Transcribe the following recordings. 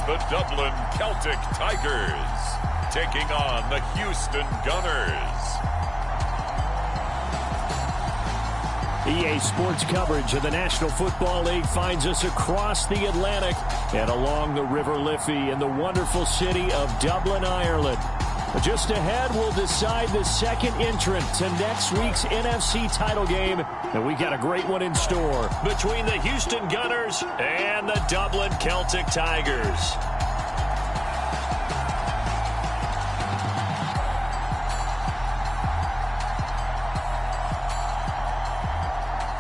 the Dublin Celtic Tigers taking on the Houston Gunners. EA Sports coverage of the National Football League finds us across the Atlantic and along the River Liffey in the wonderful city of Dublin, Ireland. Just ahead, we'll decide the second entrant to next week's NFC title game. And we got a great one in store between the Houston Gunners and the Dublin Celtic Tigers.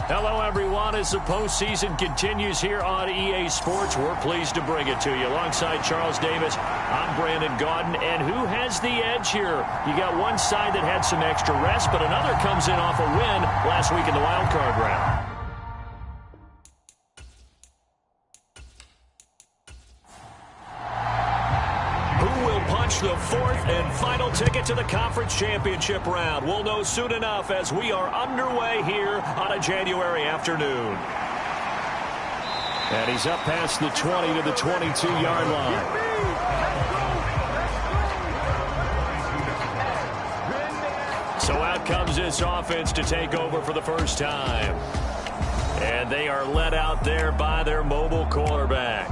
Hello, everyone. As the postseason continues here on EA Sports, we're pleased to bring it to you. Alongside Charles Davis, I'm Brandon Gaudin. And who has the edge here? You got one side that had some extra rest, but another comes in off a win last week in the wild card round. The fourth and final ticket to the conference championship round. We'll know soon enough as we are underway here on a January afternoon. And he's up past the 20 to the 22-yard line. So out comes this offense to take over for the first time. And they are led out there by their mobile quarterback.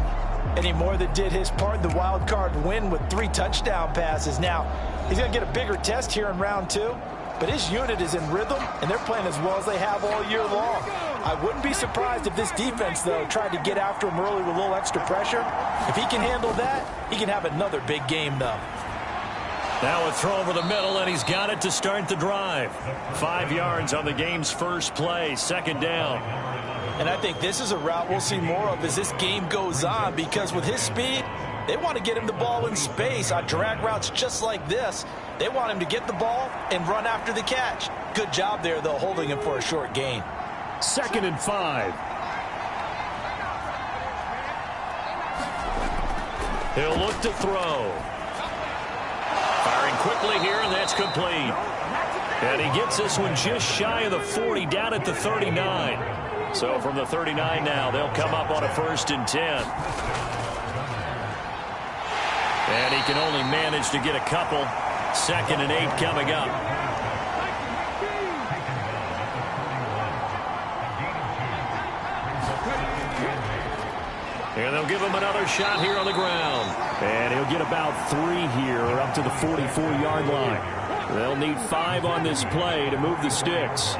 And he more than did his part in the wild card win with 3 touchdown passes. Now, he's going to get a bigger test here in round 2, but his unit is in rhythm, and they're playing as well as they have all year long. I wouldn't be surprised if this defense, though, tried to get after him early with a little extra pressure. If he can handle that, he can have another big game, though. Now a throw over the middle, and he's got it to start the drive. 5 yards on the game's first play, second down. And I think this is a route we'll see more of as this game goes on, because with his speed, they want to get him the ball in space on drag routes just like this. They want him to get the ball and run after the catch. Good job there, though, holding him for a short gain. 2nd and 5. He'll look to throw. Firing quickly here, and that's complete. And he gets this one just shy of the 40, down at the 39. So from the 39 now, they'll come up on a 1st and 10. And he can only manage to get a couple. 2nd and 8 coming up. And they'll give him another shot here on the ground. And he'll get about 3 here, up to the 44-yard line. They'll need 5 on this play to move the sticks.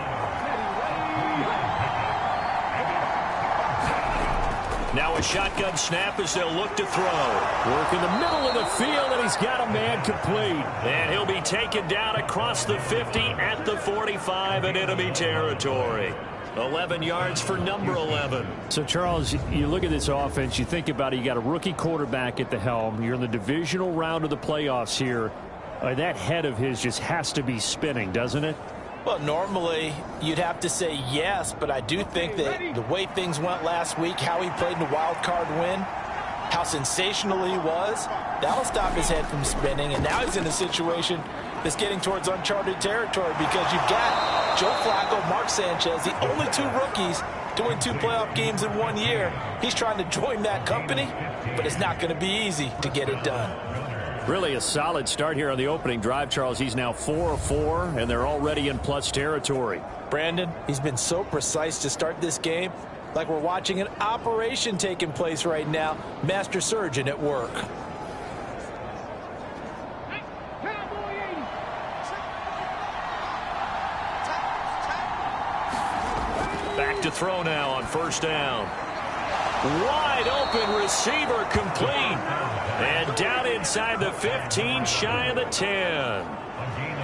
Now a shotgun snap as they'll look to throw. Work in the middle of the field, and he's got a man complete. And he'll be taken down across the 50 at the 45 in enemy territory. 11 yards for number 11. So, Charles, you look at this offense, you think about it, you got a rookie quarterback at the helm. You're in the divisional round of the playoffs here. That head of his just has to be spinning, doesn't it? Well, normally you'd have to say yes, but I do think that the way things went last week, how he played in the wild card win, how sensational he was, that'll stop his head from spinning. And now he's in a situation that's getting towards uncharted territory, because you've got Joe Flacco, Mark Sanchez, the only 2 rookies to win 2 playoff games in 1 year. He's trying to join that company, but it's not going to be easy to get it done. Really a solid start here on the opening drive, Charles. He's now 4 of 4, and they're already in plus territory. Brandon, he's been so precise to start this game, like we're watching an operation taking place right now. Master surgeon at work. Back to throw now on 1st down. Wide open receiver complete. And down inside the 15, shy of the 10.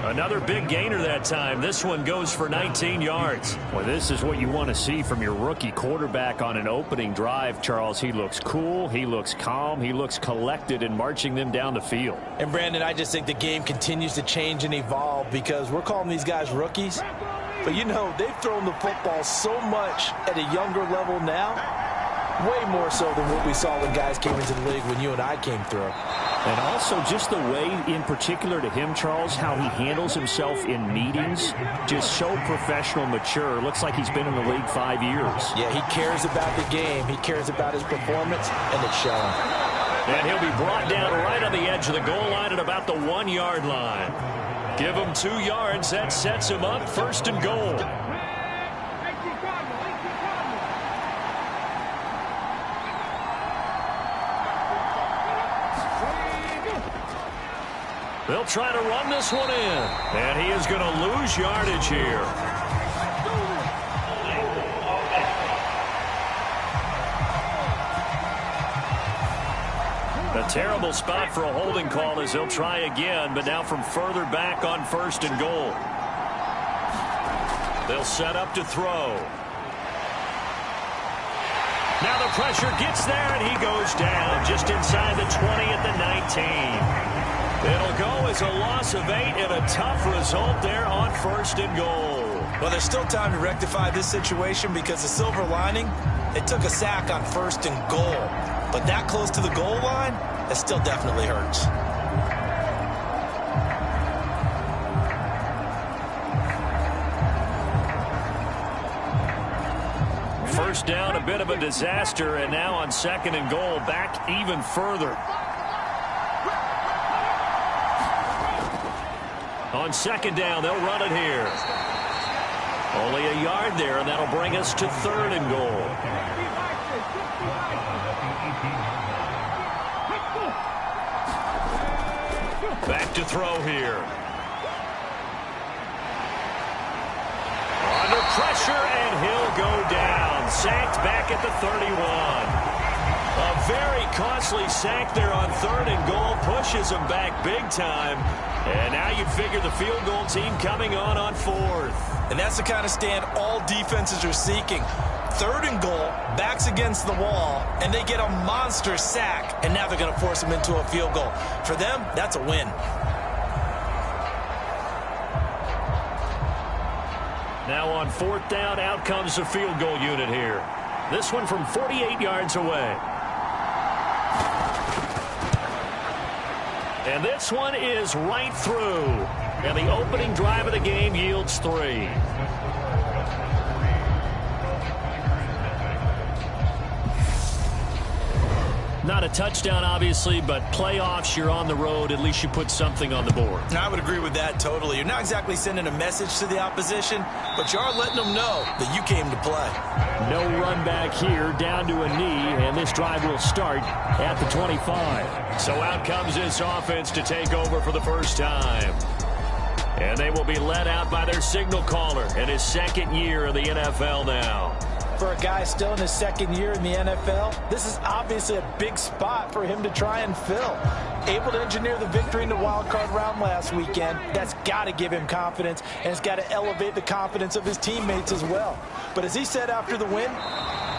Another big gainer that time. This one goes for 19 yards. Well, this is what you want to see from your rookie quarterback on an opening drive, Charles. He looks cool. He looks calm. He looks collected in marching them down the field. And, Brandon, I just think the game continues to change and evolve, because we're calling these guys rookies. But, you know, they've thrown the football so much at a younger level now. Way more so than what we saw when guys came into the league when you and I came through. And also just the way, in particular to him, Charles, how he handles himself in meetings. Just so professional, mature. Looks like he's been in the league 5 years. Yeah, he cares about the game. He cares about his performance, and it's showing. And he'll be brought down right on the edge of the goal line at about the 1-yard line. Give him 2 yards. That sets him up 1st and goal. They'll try to run this one in. And he is going to lose yardage here. A terrible spot for a holding call as he'll try again, but now from further back on 1st and goal. They'll set up to throw. Now the pressure gets there, and he goes down just inside the 20 at the 19. It'll go as a loss of 8 and a tough result there on 1st and goal. Well, there's still time to rectify this situation because the silver lining, they took a sack on 1st and goal. But that close to the goal line, it still definitely hurts. First down, a bit of a disaster, and now on 2nd and goal, back even further. On 2nd down, they'll run it here. Only a yard there, and that'll bring us to 3rd and goal. Back to throw here. Under pressure, and he'll go down. Sacked back at the 31. A very costly sack there on 3rd and goal. Pushes him back big time. And now you'd figure the field goal team coming on 4th. And that's the kind of stand all defenses are seeking. 3rd and goal, backs against the wall, and they get a monster sack, and now they're going to force them into a field goal. For them, that's a win. Now on 4th down, out comes the field goal unit here. This one from 48 yards away. And this one is right through. And the opening drive of the game yields 3. Not a touchdown, obviously, but playoffs, you're on the road. At least you put something on the board. I would agree with that totally. You're not exactly sending a message to the opposition, but you are letting them know that you came to play. No run back here, down to a knee, and this drive will start at the 25. So out comes this offense to take over for the first time. And they will be led out by their signal caller in his 2nd year in the NFL now. For a guy still in his 2nd year in the NFL, this is obviously a big spot for him to try and fill. Able to engineer the victory in the wild card round last weekend. That's got to give him confidence, and it's got to elevate the confidence of his teammates as well. But as he said after the win,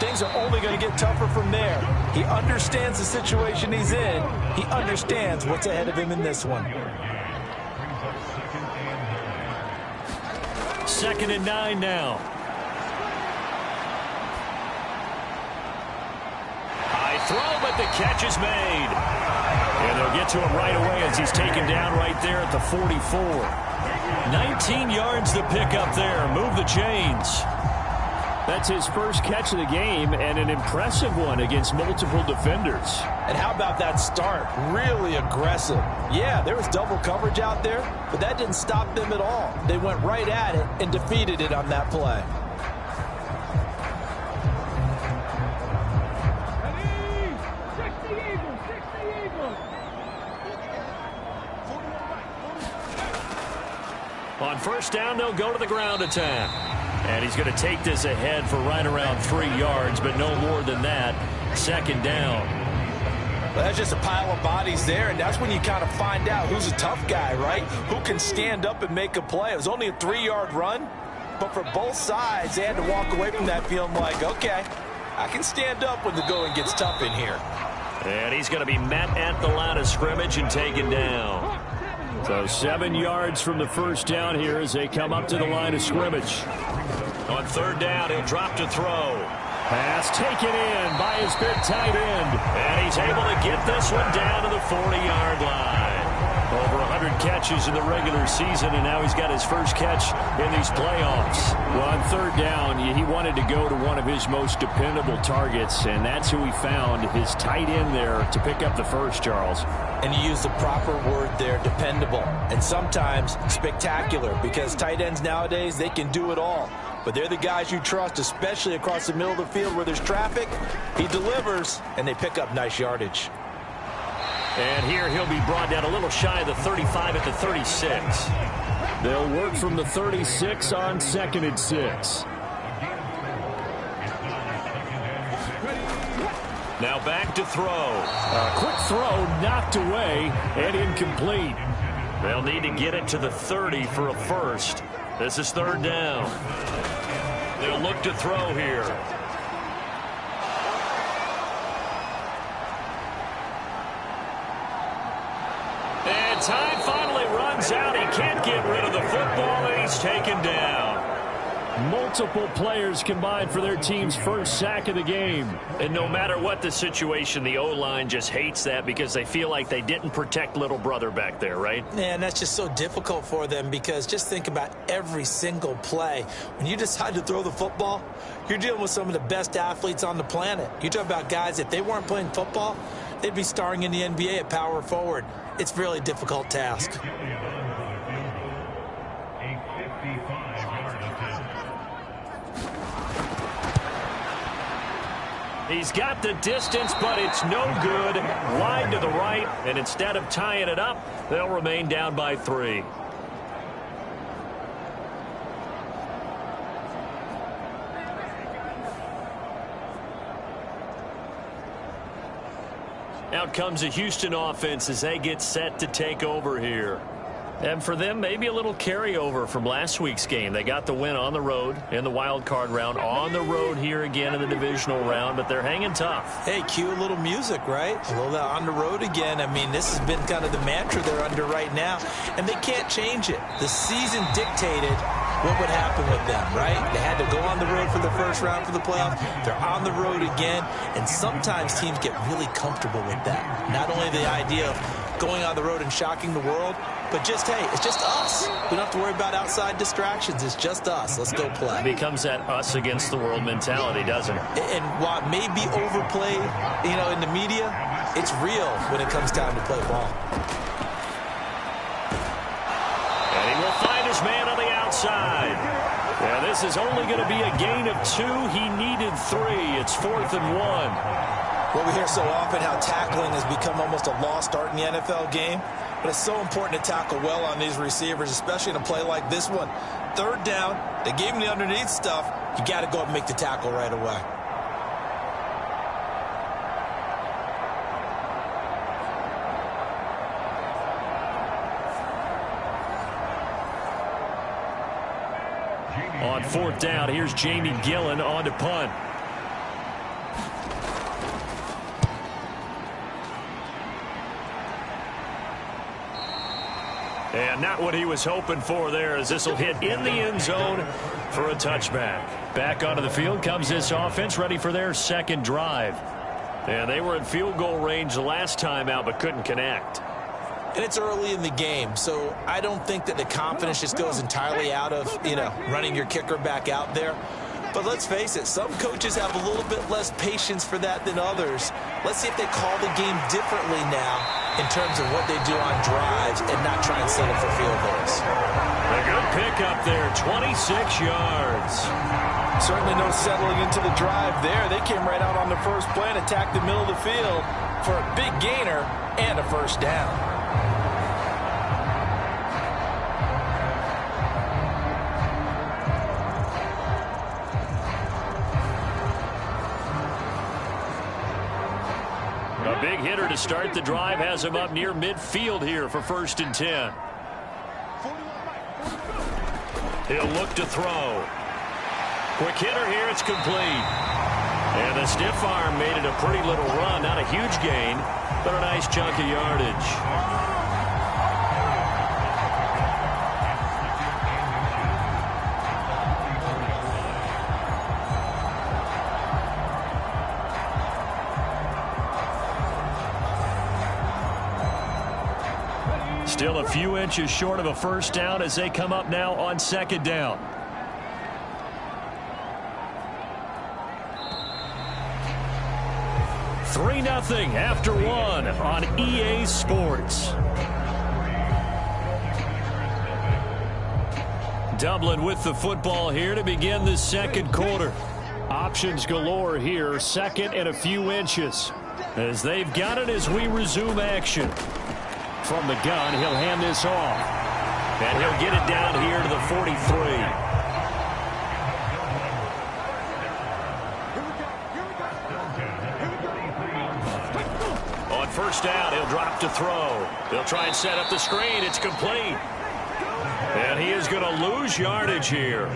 things are only going to get tougher from there. He understands the situation he's in. He understands what's ahead of him in this one. 2nd and 9 now. Throw, but the catch is made. And they'll get to him right away as he's taken down right there at the 44. 19 yards to pick up there. Move the chains. That's his first catch of the game, and an impressive one against multiple defenders. And how about that start? Really aggressive. Yeah, there was double coverage out there, but that didn't stop them at all. They went right at it and defeated it on that play. On 1st down, they'll go to the ground attack. And he's going to take this ahead for right around 3 yards, but no more than that. 2nd down. Well, that's just a pile of bodies there, and that's when you kind of find out who's a tough guy, right? Who can stand up and make a play. It was only a 3-yard run, but for both sides, they had to walk away from that feeling like, okay, I can stand up when the going gets tough in here. And he's going to be met at the line of scrimmage and taken down. So 7 yards from the first down here as they come up to the line of scrimmage. On 3rd down, he'll drop to throw. Pass taken in by his big tight end. And he's able to get this one down to the 40-yard line. Over 100 catches in the regular season, and now he's got his first catch in these playoffs. Well, on third down, he wanted to go to one of his most dependable targets, and that's who he found, his tight end there, to pick up the first, Charles. And you use the proper word there, dependable, and sometimes spectacular, because tight ends nowadays, they can do it all. But they're the guys you trust, especially across the middle of the field where there's traffic. He delivers, and they pick up nice yardage. And here he'll be brought down a little shy of the 35 at the 36. They'll work from the 36 on 2nd and 6. Now back to throw. A quick throw knocked away and incomplete. They'll need to get it to the 30 for a first. This is third down. They'll look to throw here. And time finally runs out. He can't get rid of the football, and he's taken down. Multiple players combined for their team's first sack of the game. And no matter what the situation, the O-line just hates that because they feel like they didn't protect little brother back there, right? Yeah, and that's just so difficult for them because just think about every single play. When you decide to throw the football, you're dealing with some of the best athletes on the planet. You talk about guys, if they weren't playing football, they'd be starring in the NBA at power forward. It's a really difficult task. He's got the distance, but it's no good. Wide to the right, and instead of tying it up, they'll remain down by 3. Out comes a Houston offense as they get set to take over here. And for them, maybe a little carryover from last week's game. They got the win on the road in the wild card round, on the road here again in the divisional round, but they're hanging tough. Hey, cue a little music, right? A little on the road again. I mean, this has been kind of the mantra they're under right now, and they can't change it. The season dictated what would happen with them, right? They had to go on the road for the first round for the playoffs. They're on the road again, and sometimes teams get really comfortable with that. Not only the idea of going on the road and shocking the world, but just, hey, it's just us. We don't have to worry about outside distractions. It's just us. Let's go play. It becomes that us against the world mentality, doesn't it? And while it may be overplayed, in the media, it's real when it comes time to play ball. And he will find his man on the outside. Yeah, this is only going to be a gain of 2. He needed 3. It's 4th and 1. Well, we hear so often how tackling has become almost a lost art in the NFL game. But it's so important to tackle well on these receivers, especially in a play like this one. Third down, they gave him the underneath stuff. You got to go up and make the tackle right away. On 4th down, here's Jamie Gillen on to punt. And not what he was hoping for there, as this will hit in the end zone for a touchback. Back onto the field comes this offense, ready for their second drive. And they were in field goal range the last time out, but couldn't connect. And it's early in the game, so I don't think that the confidence just goes entirely out of, running your kicker back out there. But let's face it, some coaches have a little bit less patience for that than others. Let's see if they call the game differently now in terms of what they do on drives and not try and settle for field goals. A good pickup there, 26 yards. Certainly no settling into the drive there. They came right out on the first play and attacked the middle of the field for a big gainer and a first down. A big hitter to start the drive has him up near midfield here for 1st and 10. He'll look to throw. Quick hitter here, it's complete. And the stiff arm made it a pretty little run. Not a huge gain, but a nice chunk of yardage. Still a few inches short of a first down as they come up now on second down. Three 3-0 after one on EA Sports. Dublin with the football here to begin the second quarter. Options galore here, second and a few inches. As they've got it as we resume action. From the gun, he'll hand this off. And he'll get it down here to the 43. On first down, he'll drop to throw. He'll try and set up the screen. It's complete. And he is going to lose yardage here.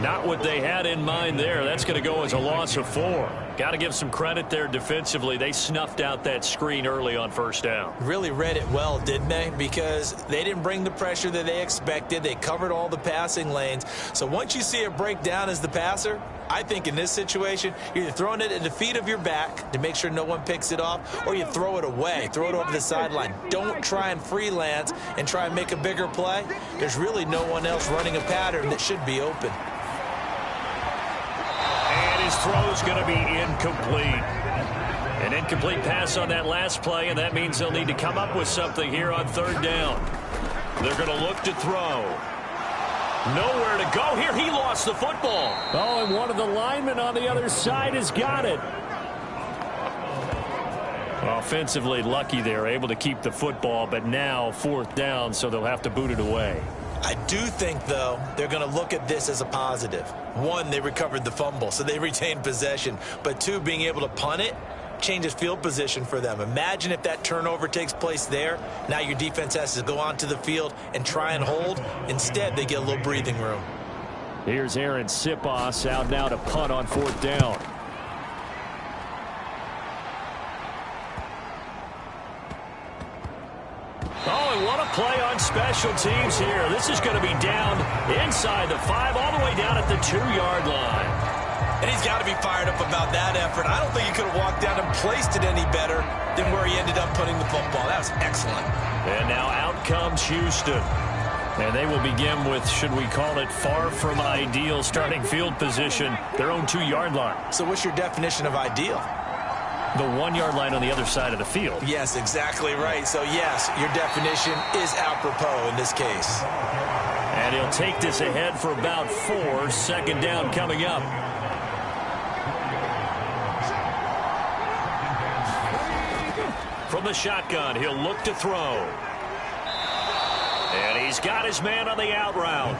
Not what they had in mind there. That's going to go as a loss of 4. Got to give some credit there defensively. They snuffed out that screen early on first down. Really read it well, didn't they? Because they didn't bring the pressure that they expected. They covered all the passing lanes. So once you see it break down as the passer, I think in this situation, you're either throwing it at the feet of your back to make sure no one picks it off, or you throw it away, throw it over the sideline. Don't try and freelance and try and make a bigger play. There's really no one else running a pattern that should be open. And his throw's going to be incomplete. An incomplete pass on that last play, and that means they'll need to come up with something here on third down. They're going to look to throw. Nowhere to go here. He lost the football. Oh, and one of the linemen on the other side has got it. Offensively lucky there, able to keep the football, but now fourth down, so they'll have to boot it away. I do think, though, they're going to look at this as a positive. One, they recovered the fumble, so they retained possession. But two, being able to punt it changes field position for them. Imagine if that turnover takes place there. Now your defense has to go onto the field and try and hold. Instead, they get a little breathing room. Here's Aaron Sipos out now to punt on fourth down. Oh, and what a play on special teams here. This is going to be down inside the 5, all the way down at the 2-yard line. And he's got to be fired up about that effort. I don't think he could have walked down and placed it any better than where he ended up putting the football. That was excellent. And now out comes Houston. And they will begin with, should we call it, far from ideal starting field position, their own 2-yard line. So what's your definition of ideal? The 1-yard line on the other side of the field. Yes, exactly right. So, yes, your definition is apropos in this case. And he'll take this ahead for about 4. Second down coming up. From the shotgun, he'll look to throw. And he's got his man on the out route.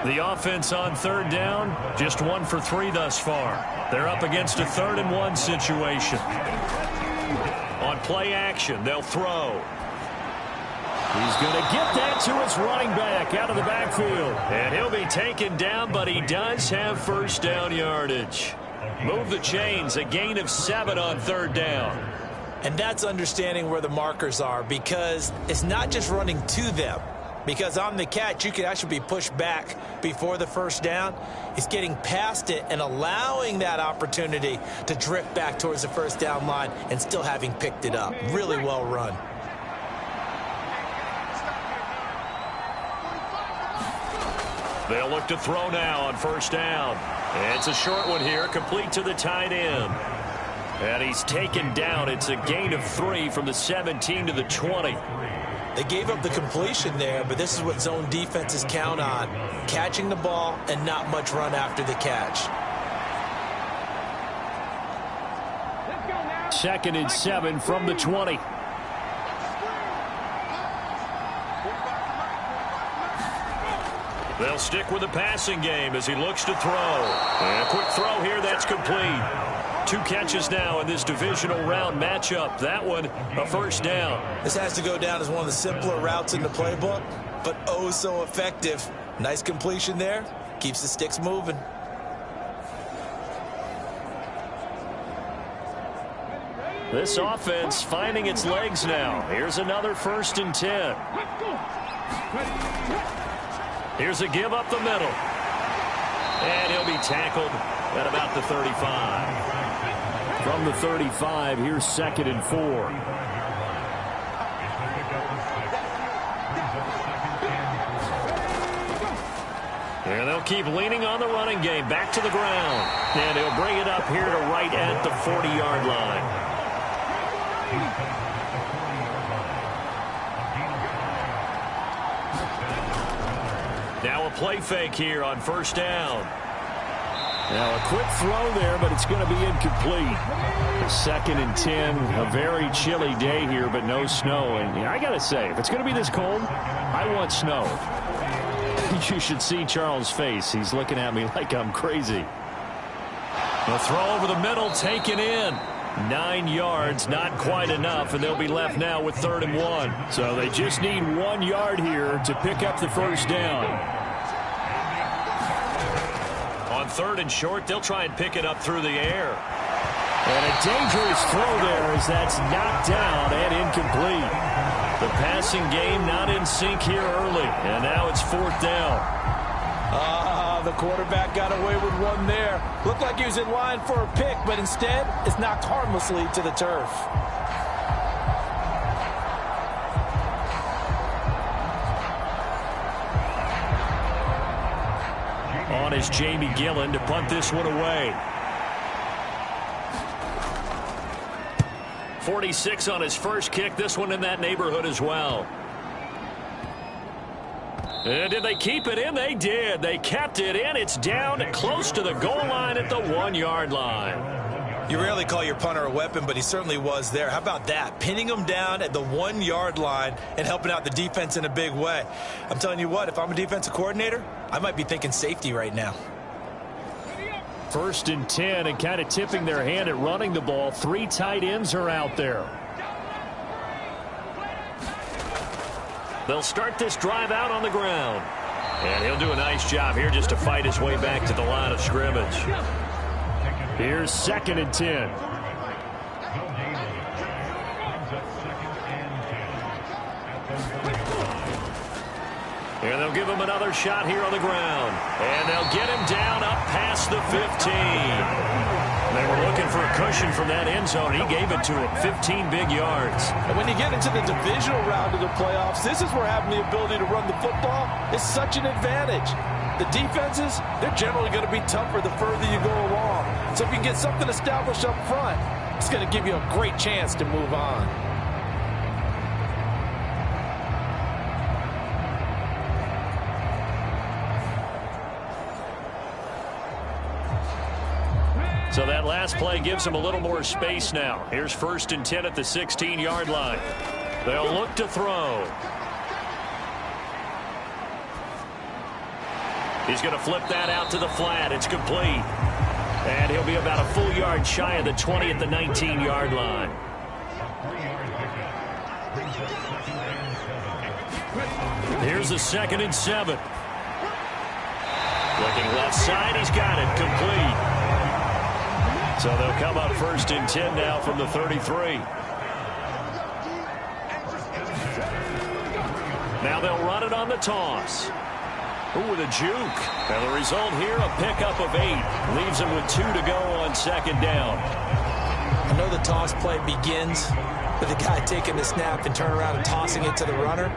The offense on third down, just 1 for 3 thus far. They're up against a 3rd and 1 situation. On play action, they'll throw. He's going to get that to his running back out of the backfield. And he'll be taken down, but he does have first down yardage. Move the chains, a gain of 7 on third down. And that's understanding where the markers are, because it's not just running to them. Because on the catch, you can actually be pushed back before the first down. It's getting past it and allowing that opportunity to drift back towards the first down line and still having picked it up. Really well run. They'll look to throw now on first down. It's a short one here, complete to the tight end. And he's taken down. It's a gain of 3 from the 17 to the 20. They gave up the completion there, but this is what zone defenses count on. Catching the ball and not much run after the catch. 2nd and 7 from the 20. They'll stick with the passing game as he looks to throw. And a quick throw here, that's complete. 2 catches now in this divisional round matchup. That one, a first down. This has to go down as one of the simpler routes in the playbook, but oh so effective. Nice completion there. Keeps the sticks moving. This offense finding its legs now. Here's another 1st and 10. Here's a give up the middle. And he'll be tackled at about the 35. From the 35, here's 2nd and 4. And they'll keep leaning on the running game. Back to the ground. And he'll bring it up here to right at the 40-yard line. Now a play fake here on first down. Now a quick throw there, but it's going to be incomplete. 2nd and 10, a very chilly day here, but no snow. And I got to say, if it's going to be this cold, I want snow. You should see Charles' face. He's looking at me like I'm crazy. The throw over the middle, taken in. 9 yards, not quite enough, and they'll be left now with 3rd and 1. So they just need 1 yard here to pick up the first down. On 3rd and short, they'll try and pick it up through the air. And a dangerous throw there as that's knocked down and incomplete. The passing game not in sync here early, and now it's 4th down. The quarterback got away with one there. Looked like he was in line for a pick, but instead it's knocked harmlessly to the turf. On is Jamie Gillen to punt this one away. 46 on his first kick. This one in that neighborhood as well. And did they keep it in? They did. They kept it in. It's down close to the goal line at the 1 yard line. You rarely call your punter a weapon, but he certainly was there. How about that? Pinning him down at the 1 yard line and helping out the defense in a big way. I'm telling you what, if I'm a defensive coordinator, I might be thinking safety right now. 1st and 10, and kind of tipping their hand at running the ball. 3 tight ends are out there. They'll start this drive out on the ground. And he'll do a nice job here just to fight his way back to the line of scrimmage. Here's 2nd and 10. And they'll give him another shot here on the ground. And they'll get him down up past the 15. They were looking for a cushion from that end zone. He gave it to him. 15 big yards. And when you get into the divisional round of the playoffs, this is where having the ability to run the football is such an advantage. The defenses, they're generally going to be tougher the further you go along. So if you can get something established up front, it's going to give you a great chance to move on. So that last play gives him a little more space now. Here's 1st and 10 at the 16-yard line. They'll look to throw. He's going to flip that out to the flat. It's complete. And he'll be about a full yard shy of the 20 at the 19-yard line. Here's the 2nd and 7. Looking left side. He's got it. Complete. So they'll come up 1st and 10 now from the 33. Now they'll run it on the toss. Ooh, with a juke. And the result here, a pickup of 8. Leaves him with 2 to go on 2nd down. I know the toss play begins with the guy taking the snap and turn around and tossing it to the runner.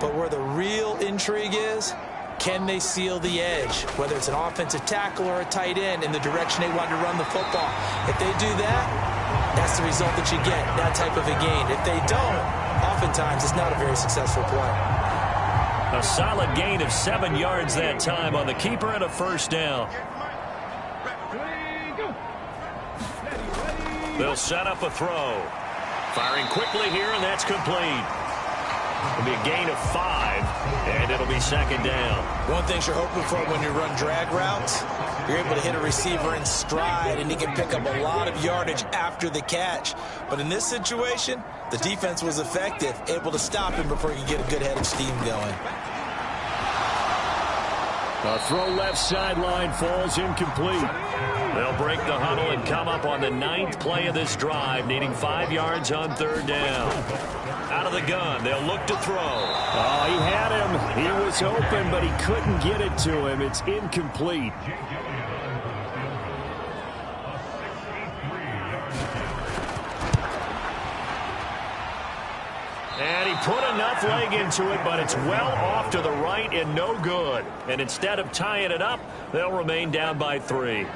But where the real intrigue is, can they seal the edge, whether it's an offensive tackle or a tight end, in the direction they want to run the football? If they do that, that's the result that you get, that type of a gain. If they don't, oftentimes it's not a very successful play. A solid gain of 7 yards that time on the keeper and a 1st down. They'll set up a throw. Firing quickly here, and that's complete. It'll be a gain of 5, and it'll be 2nd down. One thing you're hoping for when you run drag routes, you're able to hit a receiver in stride, and he can pick up a lot of yardage after the catch. But in this situation, the defense was effective, able to stop him before he could get a good head of steam going. A throw left sideline falls incomplete. They'll break the huddle and come up on the 9th play of this drive, needing 5 yards on 3rd down. Out of the gun, they'll look to throw. Oh, he had him. He was open, but he couldn't get it to him. It's incomplete. And he put enough leg into it, but it's well off to the right and no good. And instead of tying it up, they'll remain down by 3.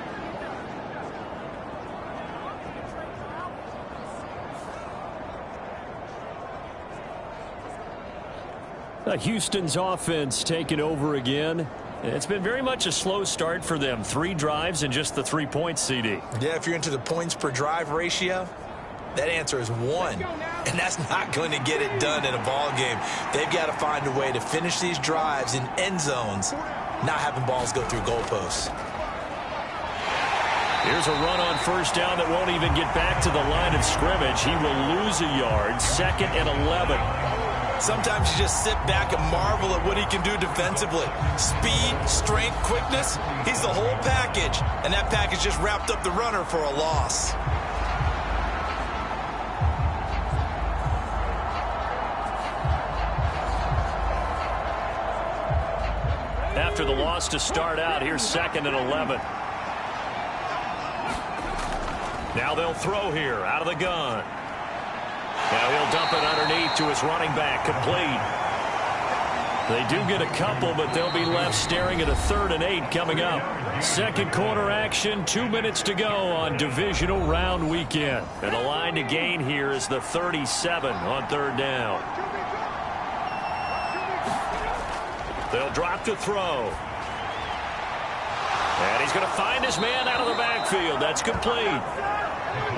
Houston's offense taking over again. It's been very much a slow start for them. 3 drives and just the 3 points, CD. Yeah, if you're into the points per drive ratio, that answer is 1. And that's not going to get it done in a ball game. They've got to find a way to finish these drives in end zones, not having balls go through goalposts. Here's a run on first down that won't even get back to the line of scrimmage. He will lose a yard. 2nd and 11. Sometimes you just sit back and marvel at what he can do defensively. Speed, strength, quickness, he's the whole package. And that package just wrapped up the runner for a loss. After the loss to start out, here's 2nd and 11. Now they'll throw here out of the gun. Now he'll dump it underneath to his running back, complete. They do get a couple, but they'll be left staring at a 3rd and 8 coming up. Second quarter action, 2 minutes to go on divisional round weekend. And the line to gain here is the 37 on 3rd down. They'll drop to throw. And he's going to find his man out of the backfield. That's complete.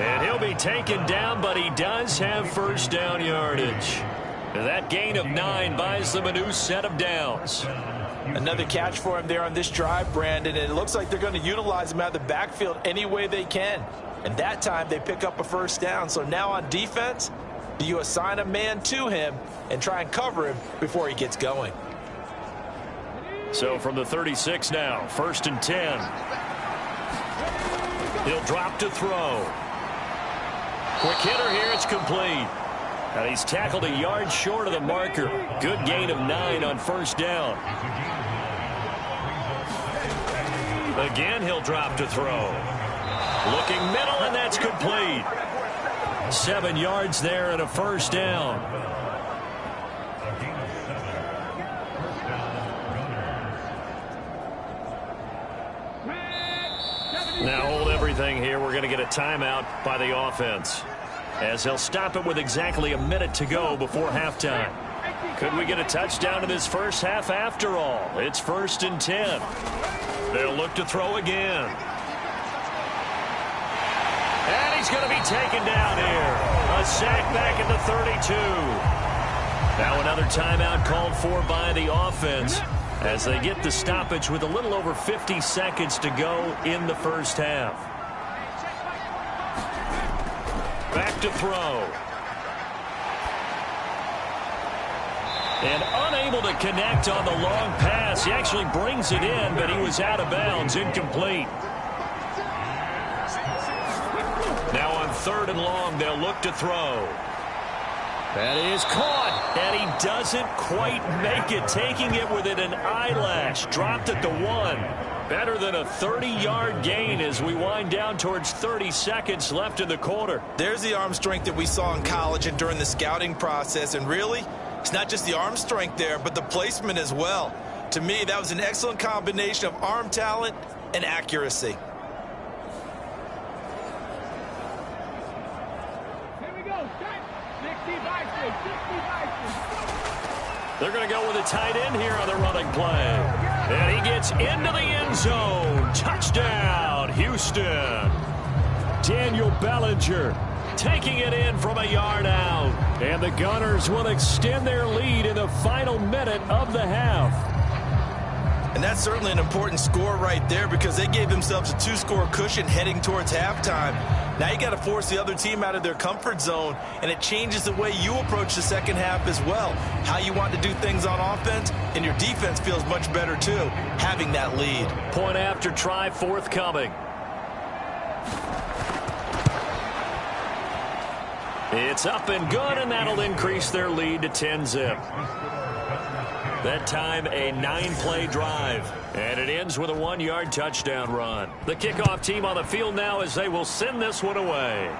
And he'll be taken down, but he does have first down yardage. That gain of 9 buys them a new set of downs. Another catch for him there on this drive, Brandon, and it looks like they're going to utilize him out of the backfield any way they can. And that time they pick up a first down. So now on defense, do you assign a man to him and try and cover him before he gets going? So from the 36 now, 1st and 10. He'll drop to throw. Quick hitter here, it's complete. And he's tackled a yard short of the marker. Good gain of 9 on first down. Again, he'll drop to throw. Looking middle, and that's complete. 7 yards there and a first down. Now hold everything here. We're going to get a timeout by the offense, as they'll stop it with exactly a minute to go before halftime. Could we get a touchdown in this first half after all? It's 1st and 10. They'll look to throw again. And he's going to be taken down here. A sack back at the 32. Now another timeout called for by the offense, as they get the stoppage with a little over 50 seconds to go in the first half. Back to throw. And unable to connect on the long pass. He actually brings it in, but he was out of bounds, incomplete. Now on 3rd and long, they'll look to throw. That is caught, and he doesn't quite make it, taking it within an eyelash. Dropped at the 1. Better than a 30-yard gain as we wind down towards 30 seconds left in the quarter. There's the arm strength that we saw in college and during the scouting process, and really, it's not just the arm strength there, but the placement as well. To me, that was an excellent combination of arm talent and accuracy. They're going to go with a tight end here on the running play. And he gets into the end zone. Touchdown, Houston. Daniel Bellinger taking it in from a yard out. And the Gunners will extend their lead in the final minute of the half. And that's certainly an important score right there, because they gave themselves a 2-score cushion heading towards halftime. Now you got to force the other team out of their comfort zone, and it changes the way you approach the second half as well. How you want to do things on offense, and your defense feels much better too, having that lead. Point after try forthcoming. It's up and good, and that'll increase their lead to 10-zip. That time, a 9-play drive. And it ends with a 1-yard touchdown run. The kickoff team on the field now, as they will send this one away.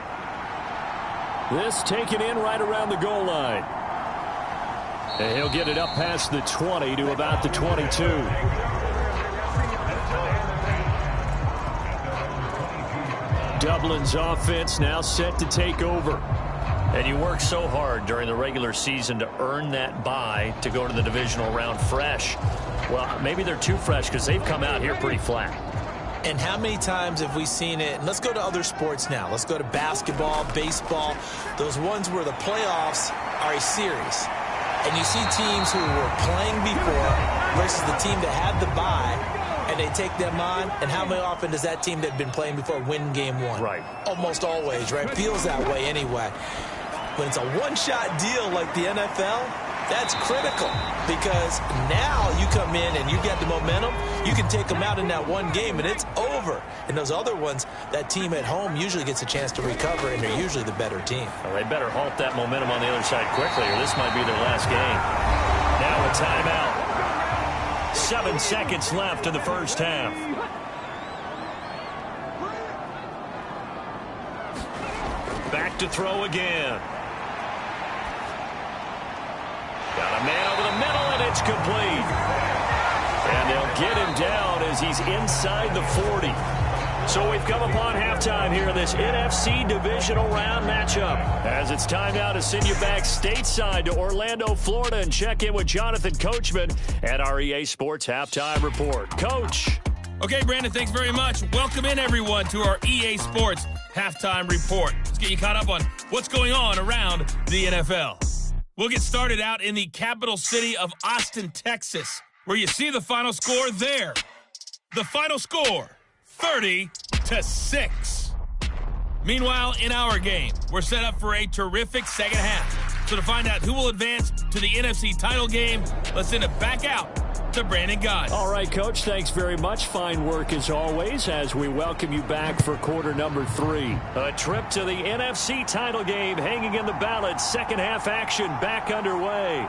This taken in right around the goal line. And he'll get it up past the 20 to about the 22. Dublin's offense now set to take over. And you work so hard during the regular season to earn that bye to go to the divisional round fresh. Well, maybe they're too fresh because they've come out here pretty flat. And how many times have we seen it? And let's go to other sports now. Let's go to basketball, baseball, those ones where the playoffs are a series. And you see teams who were playing before versus the team that had the bye, and they take them on. And how many often does that team that had been playing before win game one? Right. Almost always, right? Feels that way anyway. When it's a one-shot deal like the NFL, that's critical because now you come in and you get the momentum. You can take them out in that one game, and it's over. And those other ones, that team at home usually gets a chance to recover, and they're usually the better team. Well, they better halt that momentum on the other side quickly, or this might be their last game. Now a timeout. 7 seconds left in the first half. Back to throw again. Got a man over the middle, and it's complete. And they'll get him down as he's inside the 40. So we've come upon halftime here in this NFC divisional round matchup. As it's time now to send you back stateside to Orlando, Florida, and check in with Jonathan Coachman at our EA Sports Halftime Report. Coach. Okay, Brandon, thanks very much. Welcome in, everyone, to our EA Sports Halftime Report. Let's get you caught up on what's going on around the NFL. We'll get started out in the capital city of Austin, Texas, where you see the final score there. The final score, 30-6. Meanwhile, in our game, we're set up for a terrific second half. So to find out who will advance to the NFC title game, let's send it back out to Brandon Gaudin. All right, Coach, thanks very much. Fine work as always as we welcome you back for quarter number 3. A trip to the NFC title game hanging in the balance. Second half action back underway.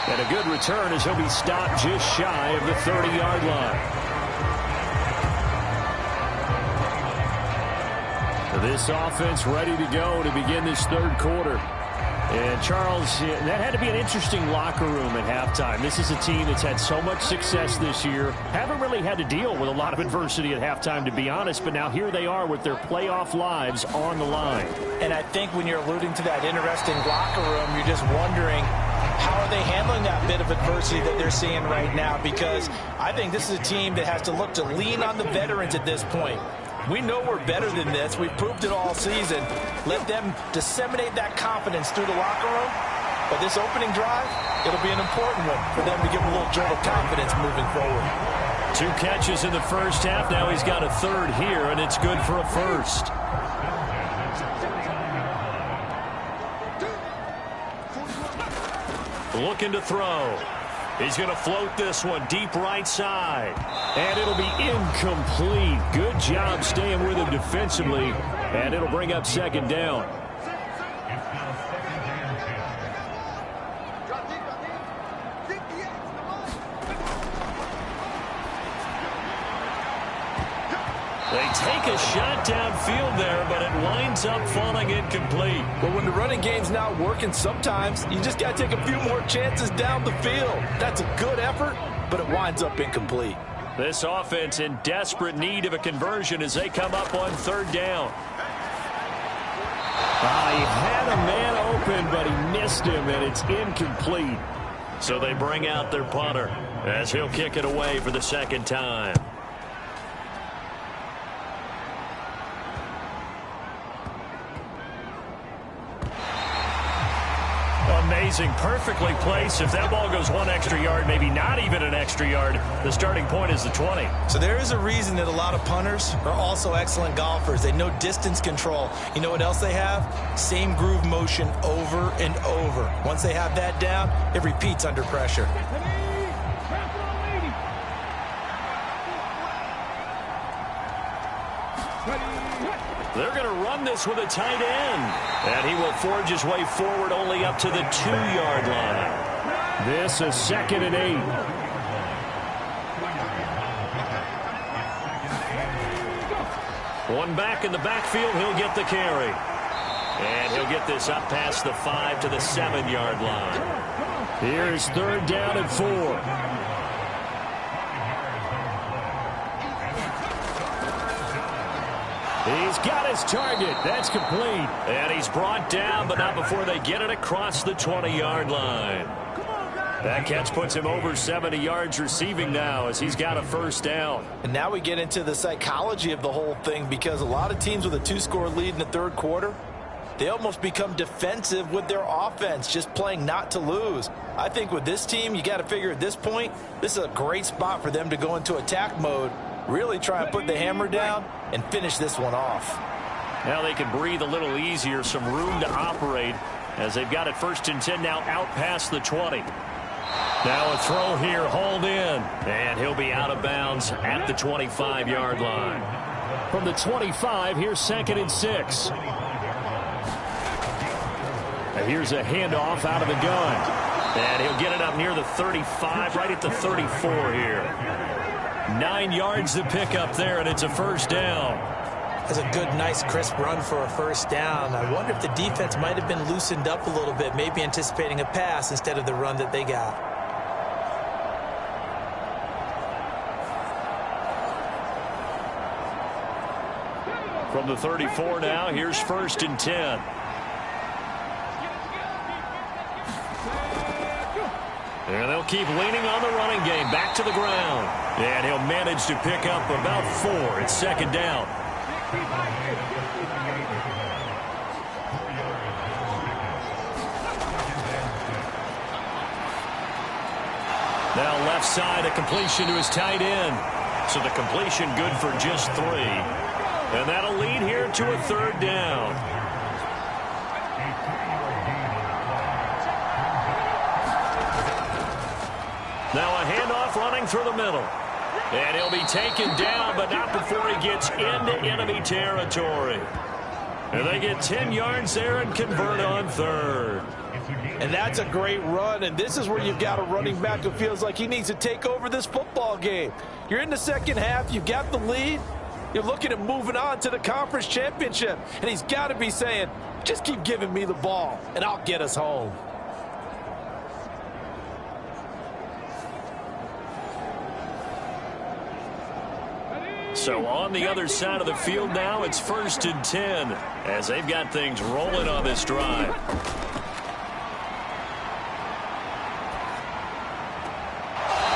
And a good return as he'll be stopped just shy of the 30-yard line. This offense ready to go to begin this third quarter. And, Charles, that had to be an interesting locker room at halftime. This is a team that's had so much success this year. Haven't really had to deal with a lot of adversity at halftime, to be honest. But now here they are with their playoff lives on the line. And I think when you're alluding to that interesting locker room, you're just wondering how are they handling that bit of adversity that they're seeing right now? Because I think this is a team that has to look to lean on the veterans at this point. We know we're better than this. We've proved it all season. Let them disseminate that confidence through the locker room. But this opening drive, it'll be an important one for them to give a little jolt of confidence moving forward. 2 catches in the first half. Now he's got a third here, and it's good for a first. Looking to throw. He's going to float this one deep right side. And it'll be incomplete. Good job staying with him defensively. And it'll bring up second down. They take a shot downfield there, but it winds up falling incomplete. But when the running game's not working, sometimes you just got to take a few more chances down the field. That's a good effort, but it winds up incomplete. This offense in desperate need of a conversion as they come up on third down. He had a man open, but he missed him, and it's incomplete. So they bring out their punter as he'll kick it away for the second time. Amazing, perfectly placed. If that ball goes 1 extra yard, maybe not even an extra yard, the starting point is the 20. So there is a reason that a lot of punters are also excellent golfers. They know distance control. You know what else they have? Same groove motion over and over. Once they have that down, it repeats under pressure. They're going to run this with a tight end. And he will forge his way forward only up to the 2-yard line. This is 2nd and 8. One back in the backfield, he'll get the carry. And he'll get this up past the 5 to the 7-yard line. Here is 3rd down and 4. He's got his target. That's complete. And he's brought down, but not before they get it across the 20-yard line. That catch puts him over 70 yards receiving now as he's got a 1st down. And now we get into the psychology of the whole thing, because a lot of teams with a 2-score lead in the 3rd quarter, they almost become defensive with their offense, just playing not to lose. I think with this team, you got to figure at this point, this is a great spot for them to go into attack mode, really try and put the hammer down and finish this one off. Now they can breathe a little easier, some room to operate as they've got it 1st and 10 now out past the 20. Now a throw here, hauled in, and he'll be out of bounds at the 25-yard line. From the 25, here's 2nd and 6. And here's a handoff out of the gun. And he'll get it up near the 35, right at the 34 here. 9 yards to pick up there, and it's a 1st down. That's a good, nice, crisp run for a 1st down. I wonder if the defense might have been loosened up a little bit, maybe anticipating a pass instead of the run that they got. From the 34 now, here's 1st and 10. And they'll keep leaning on the running game. Back to the ground. And he'll manage to pick up about 4. It's 2nd down. Now left side, a completion to his tight end. So the completion good for just 3. And that'll lead here to a 3rd down. Now a handoff running through the middle. And he'll be taken down, but not before he gets into enemy territory. And they get 10 yards there and convert on 3rd. And that's a great run, and this is where you've got a running back who feels like he needs to take over this football game. You're in the 2nd half, you've got the lead, you're looking at moving on to the conference championship, and he's got to be saying, just keep giving me the ball, and I'll get us home. So on the other side of the field now, it's 1st and 10 as they've got things rolling on this drive.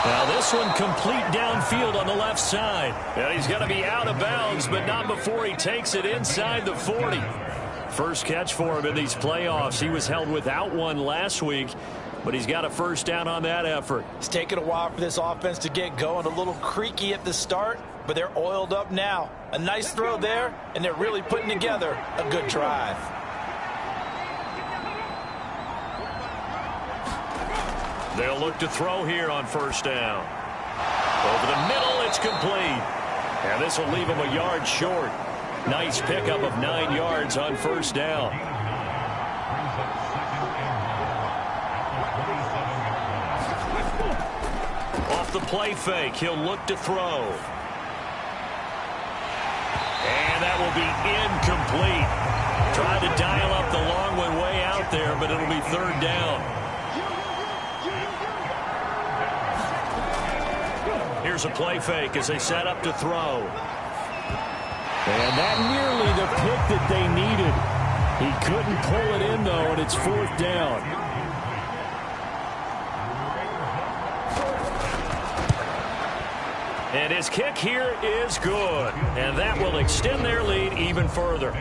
Now this one complete downfield on the left side. And he's going to be out of bounds, but not before he takes it inside the 40. First catch for him in these playoffs. He was held without one last week, but he's got a 1st down on that effort. It's taken a while for this offense to get going. A little creaky at the start, but they're oiled up now. A nice throw there, and they're really putting together a good drive. They'll look to throw here on 1st down. Over the middle, it's complete. And this will leave him a yard short. Nice pickup of 9 yards on 1st down. Off the play fake, he'll look to throw. And that will be incomplete. Tried to dial up the long one way out there, but it'll be 3rd down. Here's a play fake as they set up to throw. And that nearly the pick that they needed. He couldn't pull it in, though, and it's 4th down. And his kick here is good. And that will extend their lead even further.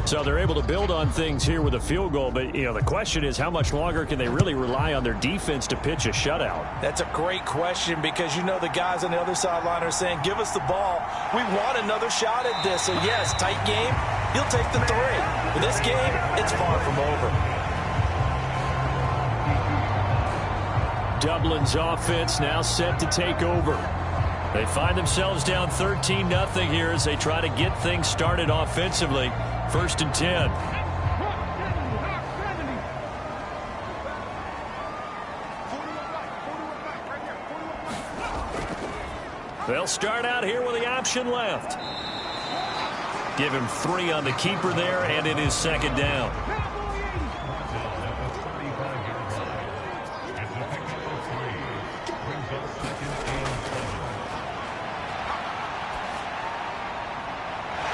So they're able to build on things here with a field goal. But, you know, the question is how much longer can they really rely on their defense to pitch a shutout? That's a great question because, you know, the guys on the other sideline are saying, give us the ball. We want another shot at this. So, yes, tight game. He'll take the 3. But this game, it's far from over. Dublin's offense now set to take over. They find themselves down 13-0 here as they try to get things started offensively. 1st and 10. They'll start out here with the option left. Give him 3 on the keeper there, and it is second down.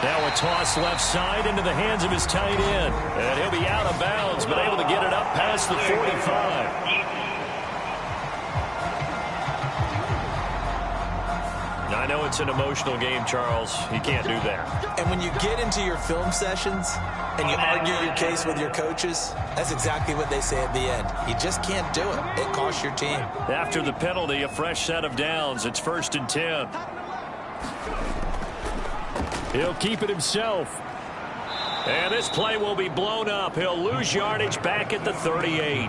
Now a toss left side into the hands of his tight end. And he'll be out of bounds, but able to get it up past the 45. I know it's an emotional game, Charles. You can't do that. And when you get into your film sessions and you argue your case with your coaches, that's exactly what they say at the end. You just can't do it. It costs your team. After the penalty, a fresh set of downs. It's 1st and 10. He'll keep it himself. And this play will be blown up. He'll lose yardage back at the 38.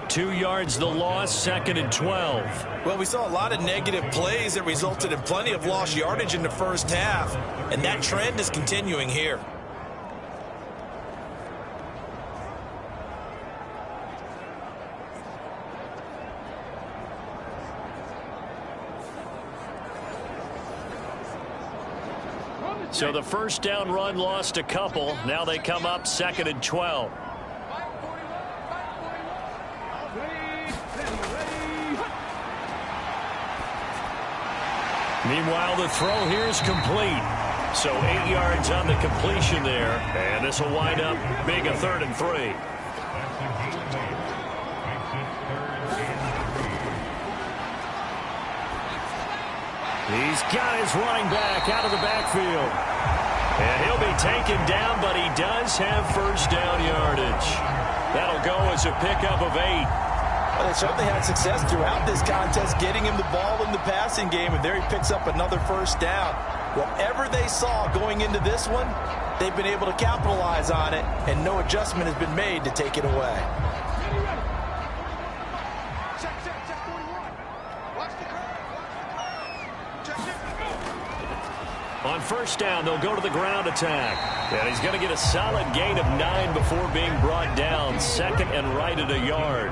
2 yards the loss, 2nd and 12. Well, we saw a lot of negative plays that resulted in plenty of lost yardage in the first half, and that trend is continuing here. So the first down run lost a couple. Now they come up 2nd and 12. Meanwhile, the throw here is complete. So 8 yards on the completion there. And this will wind up being a 3rd and 3. He's got his running back out of the backfield. And he'll be taken down, but he does have first down yardage. That'll go as a pickup of 8. Well, they certainly had success throughout this contest, getting him the ball in the passing game, and there he picks up another first down. Whatever they saw going into this one, they've been able to capitalize on it, and no adjustment has been made to take it away. On first down, they'll go to the ground attack. And he's going to get a solid gain of 9 before being brought down. 2nd and right at a yard.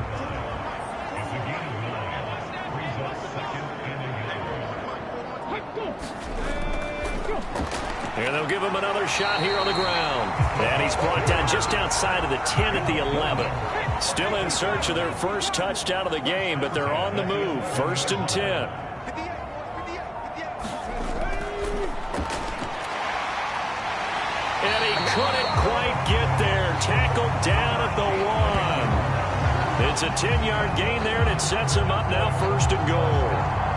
And they'll give him another shot here on the ground. And he's brought down just outside of the 10 at the 11. Still in search of their first touchdown of the game, but they're on the move. 1st and 10. And he couldn't quite get there. Tackled down at the 1. It's a 10-yard gain there, and it sets him up now 1st and goal.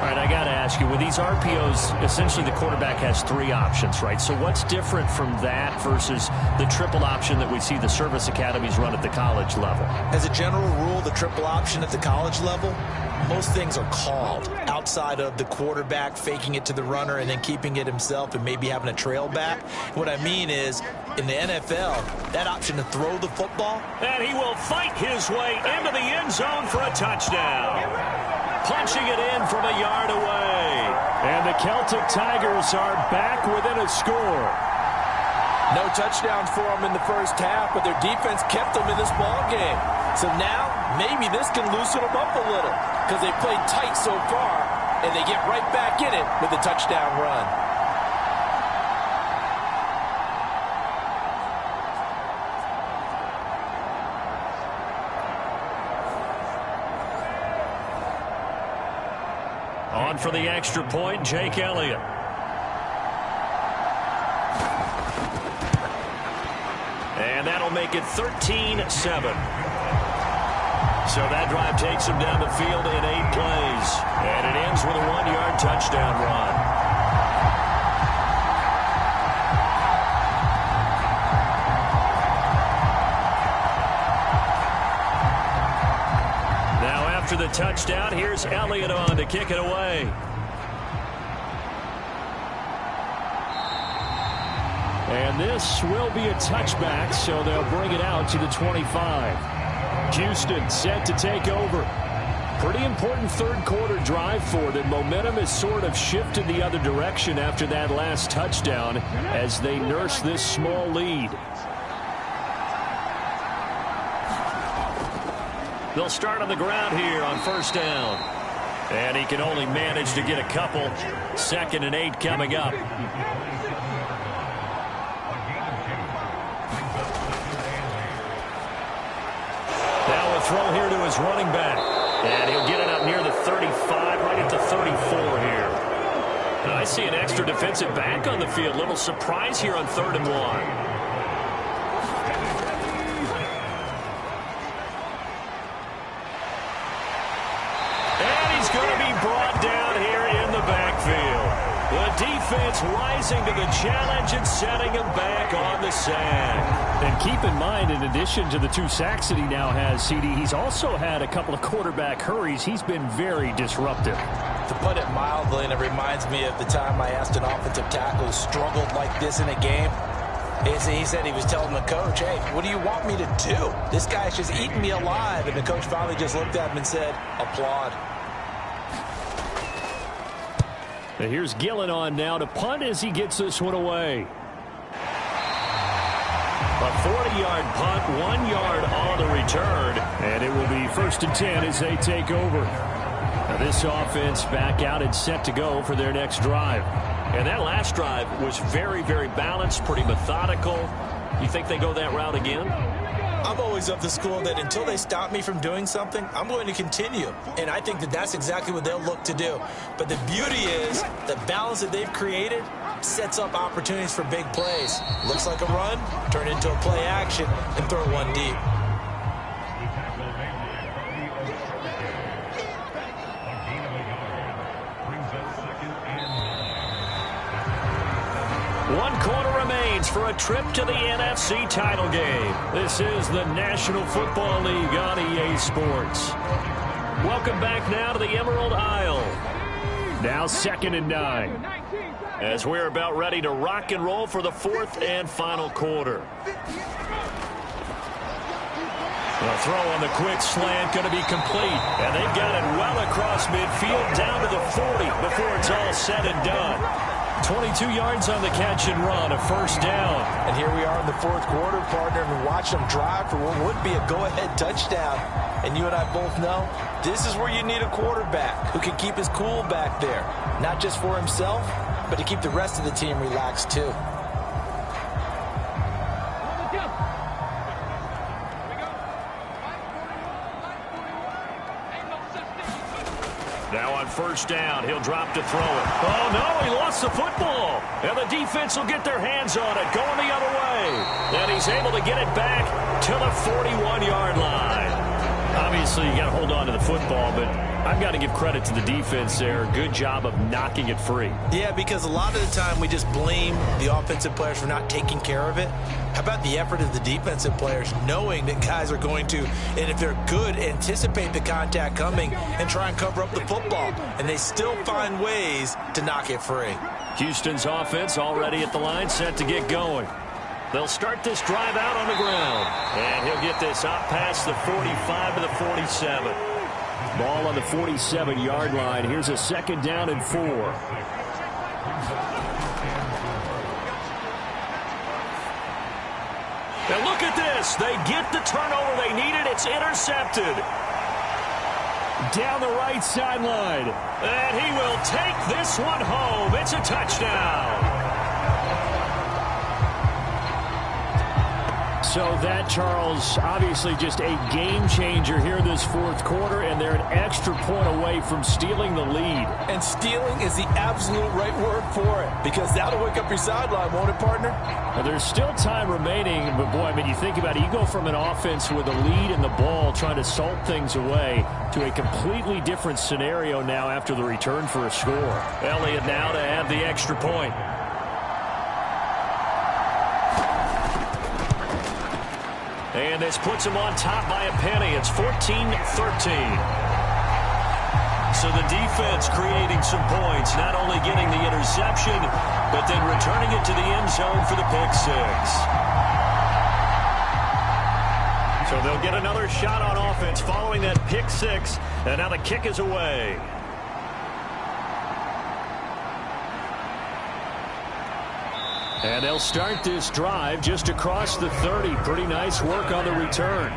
All right, I got to ask you, with these RPOs, essentially the quarterback has 3 options, right? So what's different from that versus the triple option that we see the service academies run at the college level? As a general rule, the triple option at the college level, most things are called outside of the quarterback faking it to the runner and then keeping it himself and maybe having a trail back. What I mean is, in the NFL, that option to throw the football. And he will fight his way into the end zone for a touchdown. Punching it in from a yard away. And the Celtic Tigers are back within a score. No touchdowns for them in the first half, but their defense kept them in this ball game. So now, maybe this can loosen them up a little because they played tight so far, and they get right back in it with a touchdown run. On for the extra point, Jake Elliott. And that'll make it 13-7. So that drive takes him down the field in 8 plays. And it ends with a 1-yard touchdown run. Now after the touchdown, here's Elliott on to kick it away. And this will be a touchback, so they'll bring it out to the 25. Houston set to take over. Pretty important third quarter drive for them. Momentum has sort of shifted the other direction after that last touchdown as they nurse this small lead. They'll start on the ground here on first down. And he can only manage to get a couple. 2nd and 8 coming up. throw here to his running back. And he'll get it up near the 35, right at the 34 here. And I see an extra defensive back on the field. Little surprise here on 3rd and 1. The defense rising to the challenge and setting him back on the sack. And keep in mind, in addition to the 2 sacks that he now has, CD, he's also had a couple of quarterback hurries. He's been very disruptive. To put it mildly, and it reminds me of the time I asked an offensive tackle who struggled like this in a game. He said he was telling the coach, hey, what do you want me to do? This guy's just eating me alive. And the coach finally just looked at him and said, applaud. And here's Gillen on now to punt as he gets this one away. A 40-yard punt, 1 yard on the return. And it will be 1st and 10 as they take over. Now this offense back out and set to go for their next drive. And that last drive was very, very balanced, pretty methodical. You think they go that route again? I'm always of the school that until they stop me from doing something, I'm going to continue. And I think that that's exactly what they'll look to do. But the beauty is the balance that they've created sets up opportunities for big plays. Looks like a run, turn it into a play action, and throw one deep. One quarter remains for a trip to the NFC title game. This is the National Football League on EA Sports. Welcome back now to the Emerald Isle. Now 2nd and 9. As we're about ready to rock and roll for the 4th and final quarter. The throw on the quick slant going to be complete. And they've got it well across midfield down to the 40 before it's all said and done. 22 yards on the catch and run, a 1st down. And here we are in the 4th quarter, partner, and watch them drive for what would be a go-ahead touchdown. And you and I both know this is where you need a quarterback who can keep his cool back there. Not just for himself, but to keep the rest of the team relaxed too. Now on 1st down, he'll drop to throw it. Oh, no, he lost the football. And the defense will get their hands on it, going the other way. And he's able to get it back to the 41-yard line. Obviously, you got to hold on to the football, but I've got to give credit to the defense there. Good job of knocking it free. Yeah, because a lot of the time we just blame the offensive players for not taking care of it. How about the effort of the defensive players knowing that guys are going to, and if they're good, anticipate the contact coming and try and cover up the football. And they still find ways to knock it free. Houston's offense already at the line, set to get going. They'll start this drive out on the ground. And he'll get this out past the 45 to the 47. Ball on the 47-yard line. Here's a 2nd down and 4. And look at this. They get the turnover they needed. It's intercepted. Down the right sideline. And he will take this one home. It's a touchdown. So that, Charles, obviously just a game changer here in this 4th quarter, and they're an extra point away from stealing the lead. And stealing is the absolute right word for it, because that'll wake up your sideline, won't it, partner? Well, there's still time remaining, but boy, I mean, you think about it, you go from an offense with a lead in the ball trying to salt things away to a completely different scenario now after the return for a score. Elliott now to add the extra point. And this puts him on top by a penny. It's 14-13. So the defense creating some points, not only getting the interception, but then returning it to the end zone for the pick 6. So they'll get another shot on offense following that pick 6, and now the kick is away. And they'll start this drive just across the 30. Pretty nice work on the return.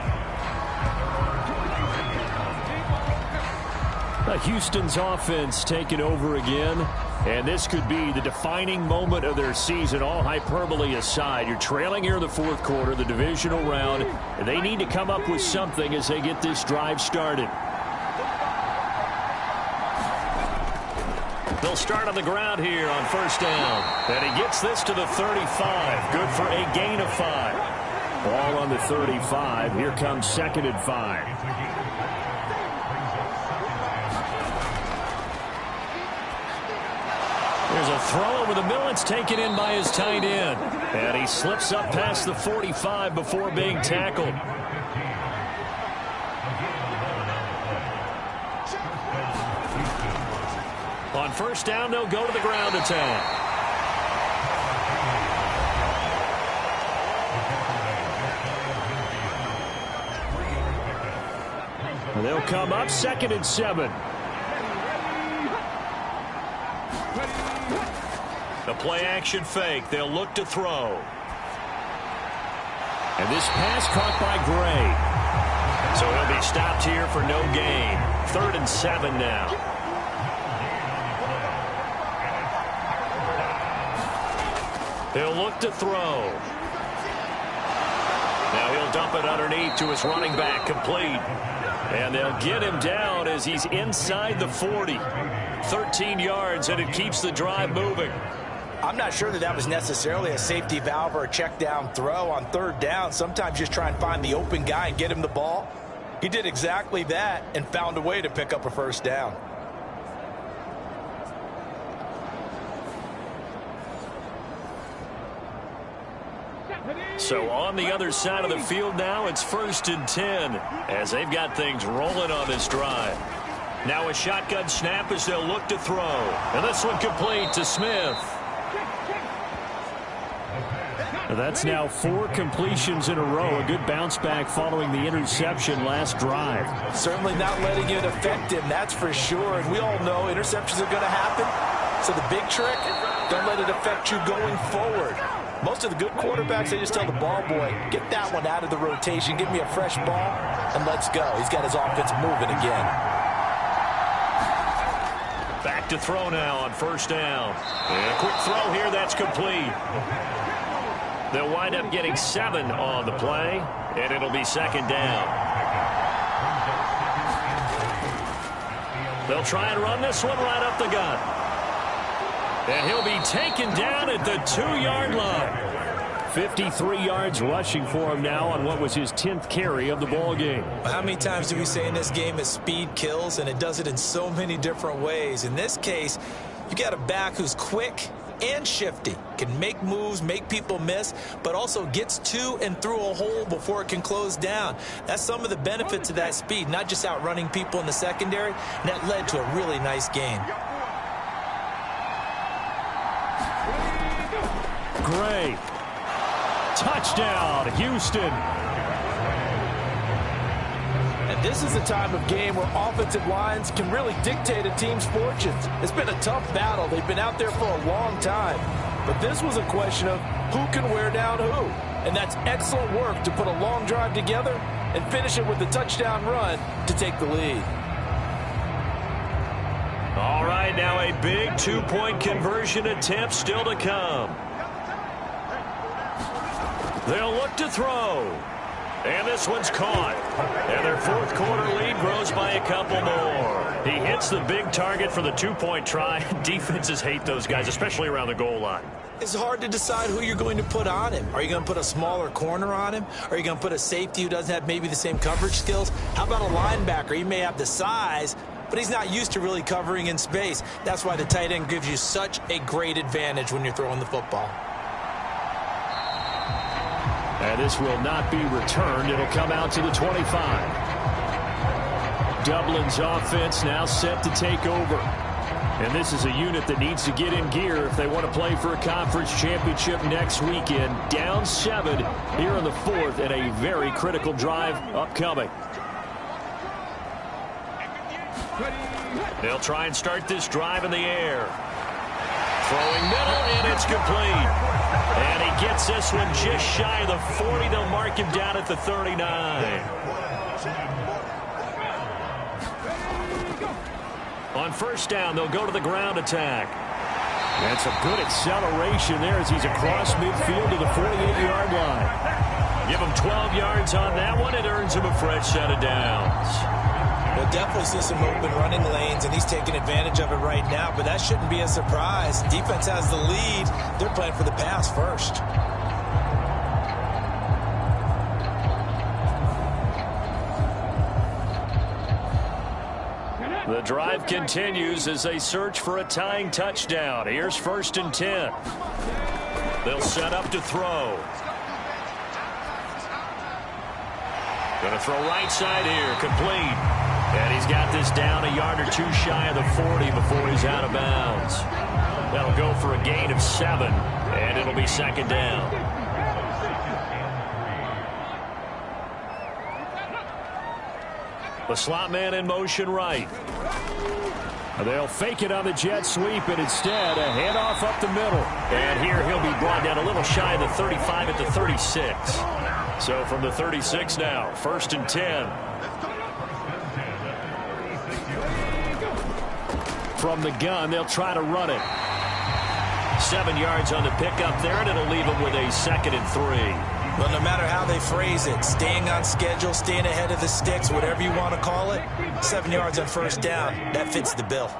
Houston's offense taking over again. And this could be the defining moment of their season, all hyperbole aside. You're trailing here in the fourth quarter, the divisional round, and they need to come up with something as they get this drive started. They'll start on the ground here on first down. And he gets this to the 35. Good for a gain of 5. Ball on the 35. Here comes 2nd and 5. There's a throw over the middle. It's taken in by his tight end. And he slips up past the 45 before being tackled. On first down, they'll go to the ground attack. They'll come up 2nd and 7. The play-action fake. They'll look to throw. And this pass caught by Gray. So he'll be stopped here for no gain. 3rd and 7 now. He'll look to throw. Now he'll dump it underneath to his running back, complete. And they'll get him down as he's inside the 40. 13 yards, and it keeps the drive moving. I'm not sure that was necessarily a safety valve or a check down throw on 3rd down. Sometimes just try and find the open guy and get him the ball. He did exactly that and found a way to pick up a first down. So on the other side of the field now, it's 1st and 10 as they've got things rolling on this drive. Now a shotgun snap as they'll look to throw. And this one complete to Smith. That's now 4 completions in a row. A good bounce back following the interception last drive. Certainly not letting it affect him, that's for sure. And we all know interceptions are going to happen. So the big trick, don't let it affect you going forward. Most of the good quarterbacks, they just tell the ball boy, get that one out of the rotation, give me a fresh ball, and let's go. He's got his offense moving again. Back to throw now on first down. And a quick throw here, that's complete. They'll wind up getting 7 on the play, and it'll be 2nd down. They'll try and run this one right up the gut. And he'll be taken down at the 2-yard line. 53 yards rushing for him now on what was his 10th carry of the ball game. How many times do we say in this game that speed kills, and it does it in so many different ways? In this case, you got a back who's quick and shifty, can make moves, make people miss, but also gets to and through a hole before it can close down. That's some of the benefits of that speed, not just outrunning people in the secondary, and that led to a really nice game. Gray. Touchdown, Houston. And this is a time of game where offensive lines can really dictate a team's fortunes. It's been a tough battle. They've been out there for a long time. But this was a question of who can wear down who. And that's excellent work to put a long drive together and finish it with a touchdown run to take the lead. All right, now a big 2-point conversion attempt still to come. They'll look to throw. And this one's caught. And their 4th quarter lead grows by a couple more. He hits the big target for the 2-point try. Defenses hate those guys, especially around the goal line. It's hard to decide who you're going to put on him. Are you going to put a smaller corner on him? Are you going to put a safety who doesn't have maybe the same coverage skills? How about a linebacker? He may have the size, but he's not used to really covering in space. That's why the tight end gives you such a great advantage when you're throwing the football. And this will not be returned. It'll come out to the 25. Dublin's offense now set to take over. And this is a unit that needs to get in gear if they want to play for a conference championship next weekend. Down 7 here in the 4th, and a very critical drive upcoming. They'll try and start this drive in the air. Throwing middle, and it's complete. And he gets this one just shy of the 40. They'll mark him down at the 39. On first down, they'll go to the ground attack. And some good acceleration there as he's across midfield to the 48-yard line. Give him 12 yards on that one. It earns him a fresh set of downs. We'll definitely see some open running lanes, and he's taking advantage of it right now, but that shouldn't be a surprise. Defense has the lead. They're playing for the pass first. The drive continues as they search for a tying touchdown. Here's 1st and 10. They'll set up to throw. Going to throw right side here, complete. And he's got this down a yard or two shy of the 40 before he's out of bounds. That'll go for a gain of 7, and it'll be 2nd down. The slot man in motion right. They'll fake it on the jet sweep, and instead a handoff up the middle. And here he'll be brought down a little shy of the 35 at the 36. So from the 36 now, 1st and 10. From the gun, they'll try to run it. 7 yards on the pickup there, and it'll leave him with a 2nd and 3. Well, no matter how they phrase it, staying on schedule, staying ahead of the sticks, whatever you want to call it, 7 yards on 1st down, that fits the bill.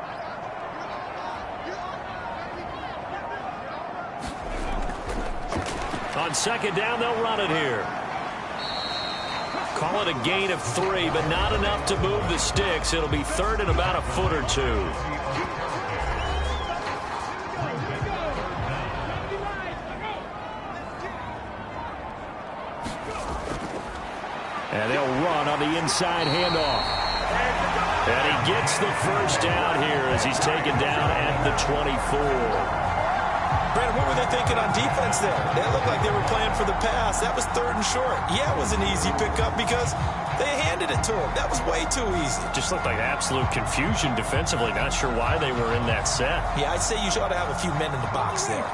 On 2nd down, they'll run it here. Call it a gain of 3, but not enough to move the sticks. It'll be 3rd and about a foot or 2. And they'll run on the inside handoff. And he gets the 1st down here as he's taken down at the 24. Brandon, what were they thinking on defense there? They looked like they were playing for the pass. That was 3rd and short. Yeah, it was an easy pickup because they handed it to him. That was way too easy. Just looked like absolute confusion defensively. Not sure why they were in that set. Yeah, I'd say you ought to have a few men in the box there.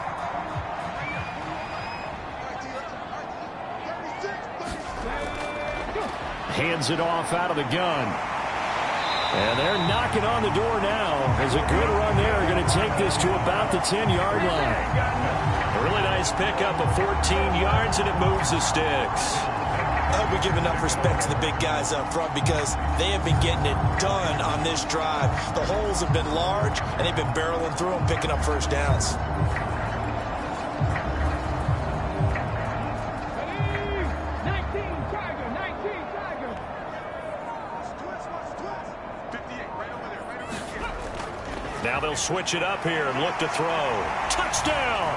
Hands it off out of the gun. And they're knocking on the door now. There's a good run there. Going to take this to about the 10-yard line. A really nice pickup of 14 yards, and it moves the sticks. I hope we give enough respect to the big guys up front because they have been getting it done on this drive. The holes have been large, and they've been barreling through them, picking up 1st downs. Now they'll switch it up here and look to throw. Touchdown!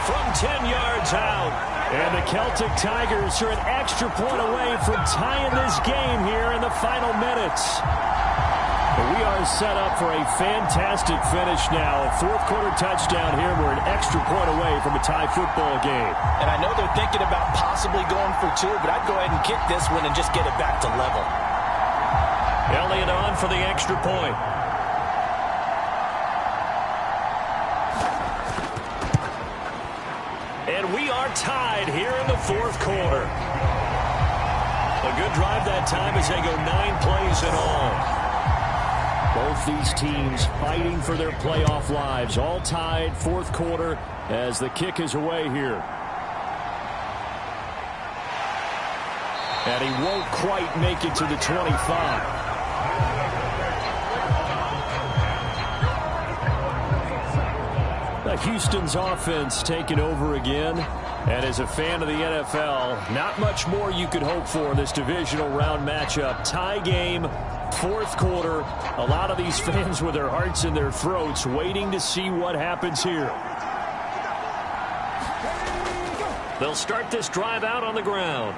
From 10 yards out. And the Celtic Tigers are an extra point away from tying this game here in the final minutes. But we are set up for a fantastic finish now. A 4th quarter touchdown here. We're an extra point away from a tie football game. And I know they're thinking about possibly going for 2, but I'd go ahead and kick this one and just get it back to level. Elliott on for the extra point. And we are tied here in the 4th quarter. A good drive that time as they go 9 plays in all. Both these teams fighting for their playoff lives. All tied, 4th quarter as the kick is away here. And he won't quite make it to the 25. Houston's offense taking over again. And as a fan of the NFL, not much more you could hope for in this divisional round matchup. Tie game, 4th quarter. A lot of these fans with their hearts in their throats waiting to see what happens here. They'll start this drive out on the ground.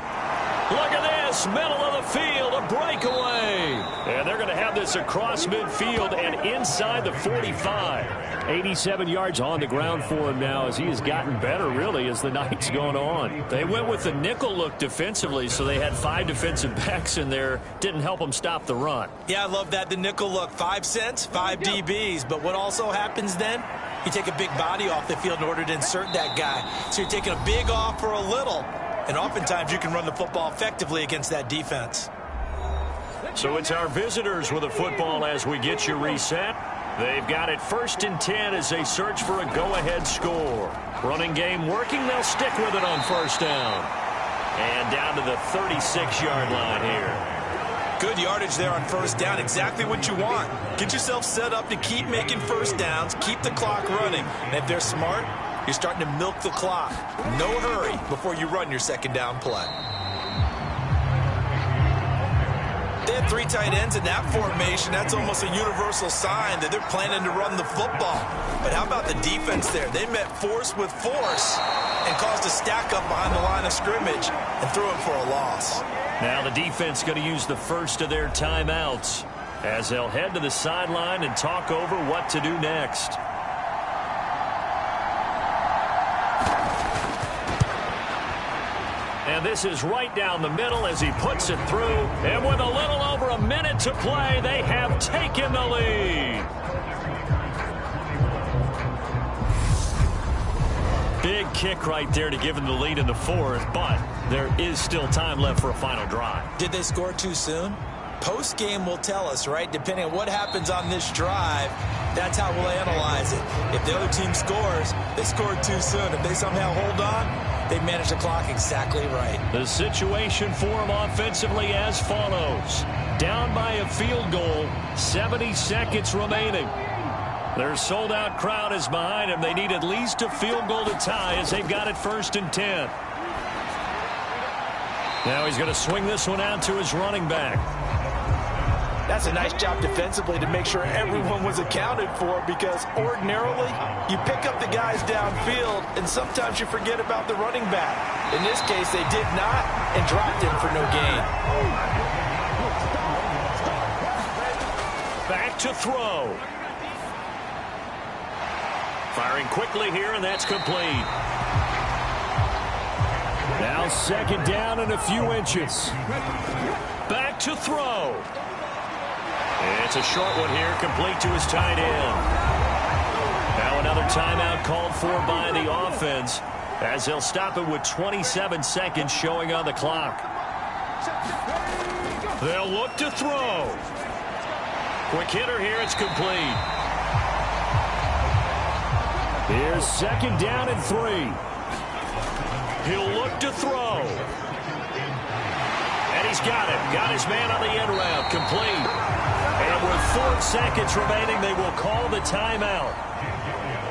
Look at this, middle of the field, a breakaway. And they're going to have this across midfield and inside the 45. 87 yards on the ground for him now as he has gotten better, really, as the night's gone on. They went with the nickel look defensively, so they had 5 defensive backs in there. Didn't help them stop the run. Yeah, I love that, the nickel look. 5 cents, 5 DBs. But what also happens then? You take a big body off the field in order to insert that guy. So you're taking a big off for a little. And oftentimes you can run the football effectively against that defense. So it's our visitors with a football as we get you reset. They've got it 1st and 10 as they search for a go-ahead score. Running game working. They'll stick with it on 1st down. And down to the 36-yard line here. Good yardage there on 1st down. Exactly what you want. Get yourself set up to keep making 1st downs. Keep the clock running. And if they're smart, you're starting to milk the clock. No hurry before you run your 2nd down play. They had 3 tight ends in that formation. That's almost a universal sign that they're planning to run the football. But how about the defense there? They met force with force and caused a stack up behind the line of scrimmage and threw it for a loss. Now the defense going to use the first of their timeouts as they'll head to the sideline and talk over what to do next. And this is right down the middle as he puts it through. And with a little over a minute to play, they have taken the lead. Big kick right there to give them the lead in the 4th, but there is still time left for a final drive. Did they score too soon? Post-game will tell us, right? Depending on what happens on this drive, that's how we'll analyze it. If the other team scores, they scored too soon. If they somehow hold on, they manage the clock exactly right. The situation for them offensively as follows. Down by a field goal, 70 seconds remaining. Their sold-out crowd is behind them. They need at least a field goal to tie as they've got it 1st and 10. Now he's going to swing this one out to his running back. That's a nice job defensively to make sure everyone was accounted for, because ordinarily you pick up the guys downfield and sometimes you forget about the running back. In this case, they did not and dropped him for no gain. Back to throw. Firing quickly here, and that's complete. Now 2nd down and a few inches. Back to throw. It's a short one here, complete to his tight end. Now another timeout called for by the offense as they'll stop it with 27 seconds showing on the clock. They'll look to throw. Quick hitter here, it's complete. Here's 2nd down and 3. He'll look to throw. And he's got it. Got his man on the end route. Complete. And with 4 seconds remaining, they will call the timeout.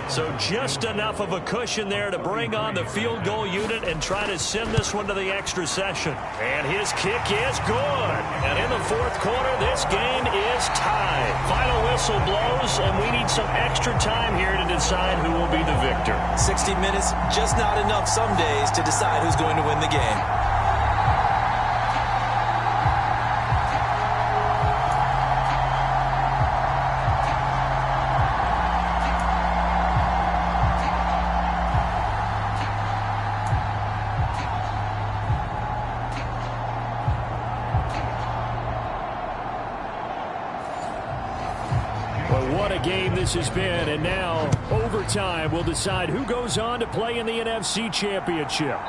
So just enough of a cushion there to bring on the field goal unit and try to send this one to the extra session. And his kick is good. And in the 4th quarter, this game is tied. Final whistle blows, and we need some extra time here to decide who will be the victor. 60 minutes, just not enough some days to decide who's going to win the game. What a game this has been, and now overtime will decide who goes on to play in the NFC Championship.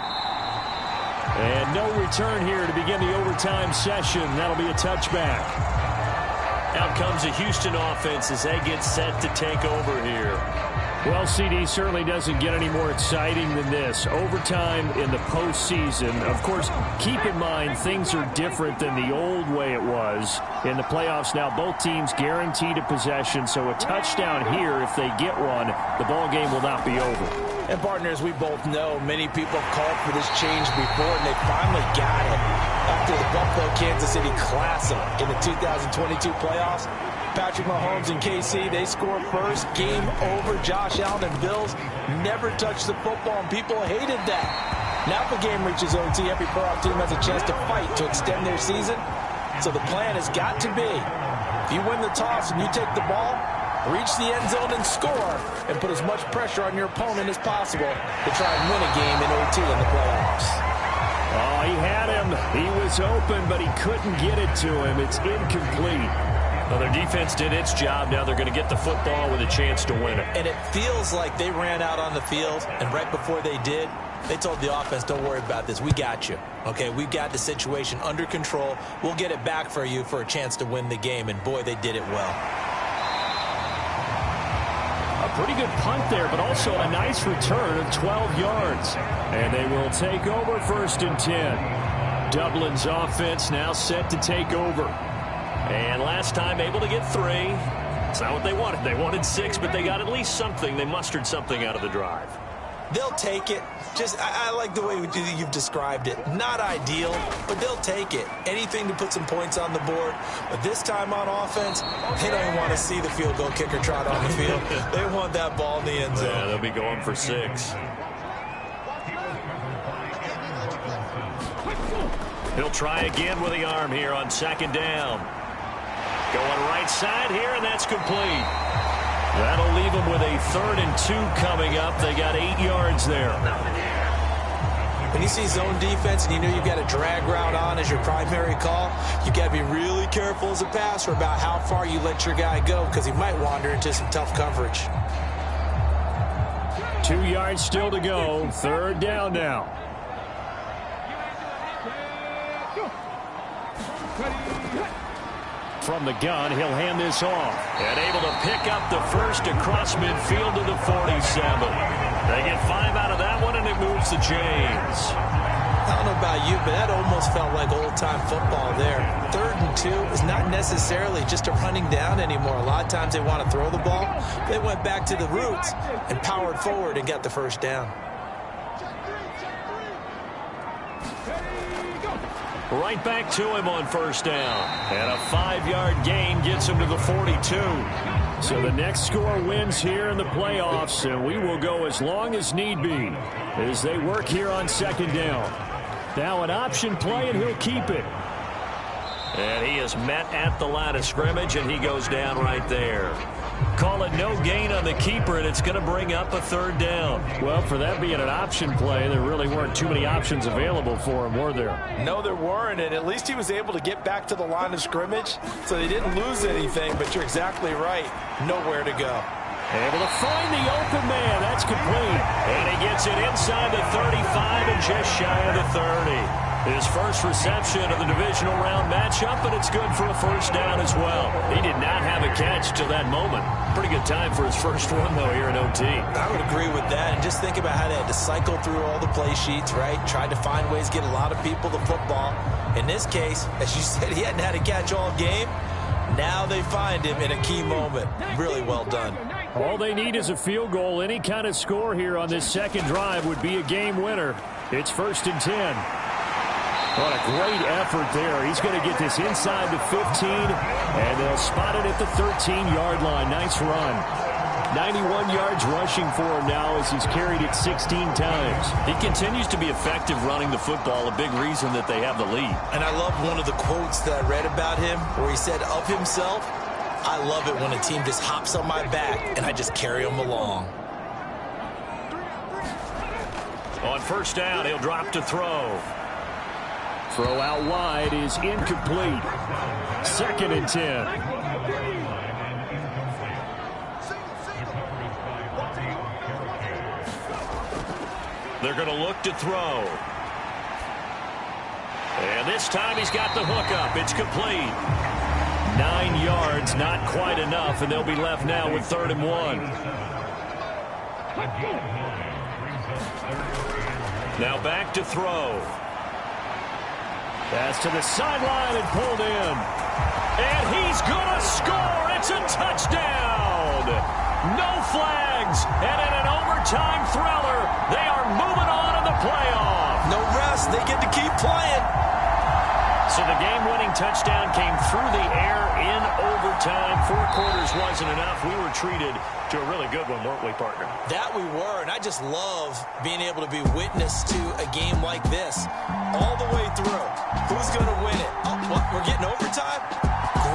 And no return here to begin the overtime session. That'll be a touchback. Out comes the Houston offense as they get set to take over here. Well, CD, certainly doesn't get any more exciting than this. Overtime in the postseason. Of course, keep in mind things are different than the old way it was. In the playoffs now, both teams guaranteed a possession, so a touchdown here, if they get one, the ball game will not be over. And partners, we both know many people have called for this change before, and they finally got it. After the Buffalo-Kansas City Classic in the 2022 playoffs, Patrick Mahomes and KC, they scored first. Game over. Josh Allen and Bills never touched the football, and people hated that. Now if the game reaches OT, every playoff team has a chance to fight to extend their season. So the plan has got to be, if you win the toss and you take the ball, reach the end zone and score, and put as much pressure on your opponent as possible to try and win a game in OT in the playoffs. Oh, he had him. He was open, but he couldn't get it to him. It's incomplete. Well, their defense did its job. Now they're going to get the football with a chance to win it. And it feels like they ran out on the field, and right before they did, they told the offense, don't worry about this. We got you. Okay, we've got the situation under control. We'll get it back for you for a chance to win the game. And, boy, they did it well. pretty good punt there, but also a nice return of 12 yards. And they will take over 1st and 10. Dublin's offense now set to take over. And last time able to get 3. It's not what they wanted. They wanted 6, but they got at least something. They mustered something out of the drive. They'll take it. I like the way you've described it. Not ideal, but they'll take it. Anything to put some points on the board. But this time on offense, they don't even want to see the field goal kicker trot on the field. They want that ball in the end zone. Yeah, they'll be going for 6. He'll try again with the arm here on 2nd down. Going right side here, and that's complete. That'll leave them with a 3rd and 2 coming up. They got 8 yards there. When you see zone defense and you know you've got a drag route on as your primary call, you got to be really careful as a passer about how far you let your guy go because he might wander into some tough coverage. 2 yards still to go. 3rd down now. From the gun, he'll hand this off. And able to pick up the first across midfield to the 47. They get 5 out of that one, and it moves the chains. I don't know about you, but that almost felt like old-time football there. 3rd and 2 is not necessarily just a running down anymore. A lot of times they want to throw the ball. They went back to the roots and powered forward and got the 1st down. Right back to him on 1st down. And a 5-yard gain gets him to the 42. So the next score wins here in the playoffs, and we will go as long as need be as they work here on 2nd down. Now an option play, and he'll keep it. And he is met at the line of scrimmage, and he goes down right there. Call it no gain on the keeper, and it's going to bring up a 3rd down. Well, for that being an option play, there really weren't too many options available for him, were there? No, there weren't, and at least he was able to get back to the line of scrimmage, so they didn't lose anything, but you're exactly right. Nowhere to go. Able to find the open man. That's complete. And he gets it inside the 35 and just shy of the 30. His first reception of the divisional round matchup, and it's good for a 1st down as well. He did not have a catch till that moment. Pretty good time for his first one, though, here in OT. I would agree with that. And just think about how they had to cycle through all the play sheets, right? Tried to find ways to get a lot of people the football. In this case, as you said, he hadn't had a catch all game. Now they find him in a key moment. Really well done. All they need is a field goal. Any kind of score here on this 2nd drive would be a game winner. It's 1st and 10. What a great effort there. He's going to get this inside the 15, and they'll spot it at the 13-yard line. Nice run. 91 yards rushing for him now as he's carried it 16 times. He continues to be effective running the football, a big reason that they have the lead. And I love one of the quotes that I read about him where he said of himself, "I love it when a team just hops on my back and I just carry them along." On 1st down, he'll drop to throw. Throw out wide is incomplete. 2nd and 10. They're going to look to throw. And this time he's got the hook up. It's complete. 9 yards, not quite enough, and they'll be left now with 3rd and 1. Now back to throw. Pass to the sideline and pulled in. And he's going to score. It's a touchdown. No flags. And in an overtime thriller, they are moving on in the playoff. No rest. They get to keep playing. So the game-winning touchdown came through the air in overtime. 4 quarters wasn't enough. We were treated to a really good one, weren't we, partner? That we were, and I just love being able to be witness to a game like this all the way through. Who's going to win it? Oh, what? We're getting overtime?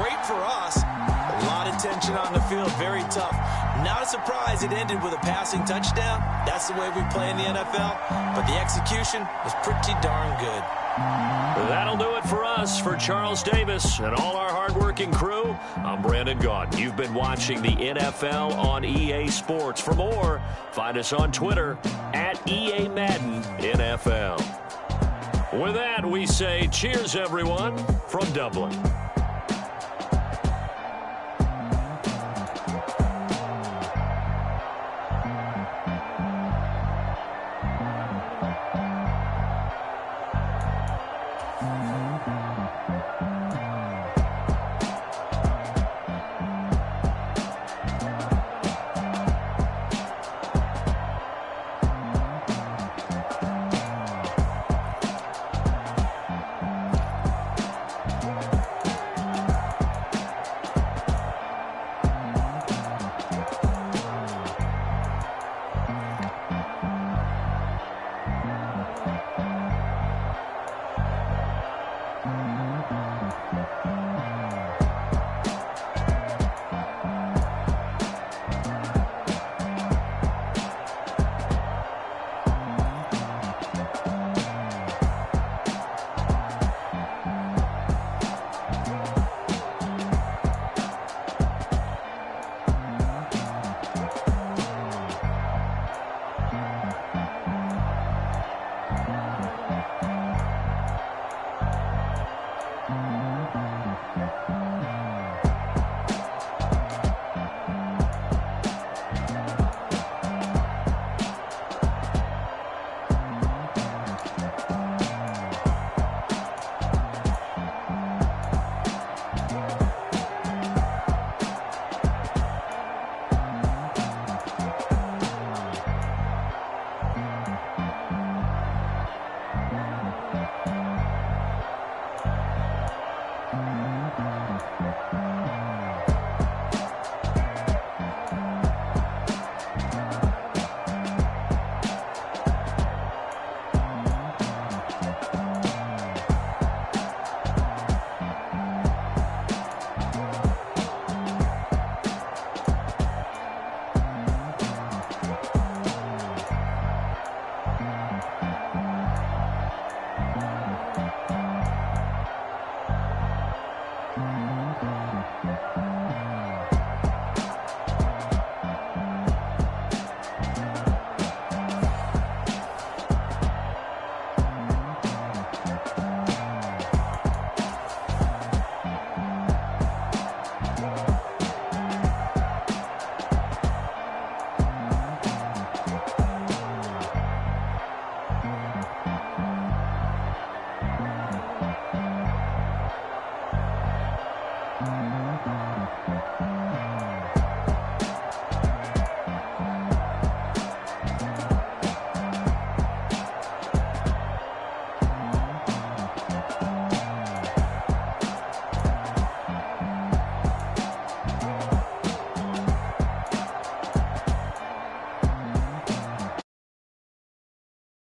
Great for us. A lot of tension on the field. Very tough. Not a surprise it ended with a passing touchdown. That's the way we play in the NFL. But the execution was pretty darn good. That'll do it for us. For Charles Davis and all our hardworking crew, I'm Brandon Gaudin. You've been watching the NFL on EA Sports. For more, find us on Twitter at EA Madden NFL. With that, we say cheers, everyone, from Dublin.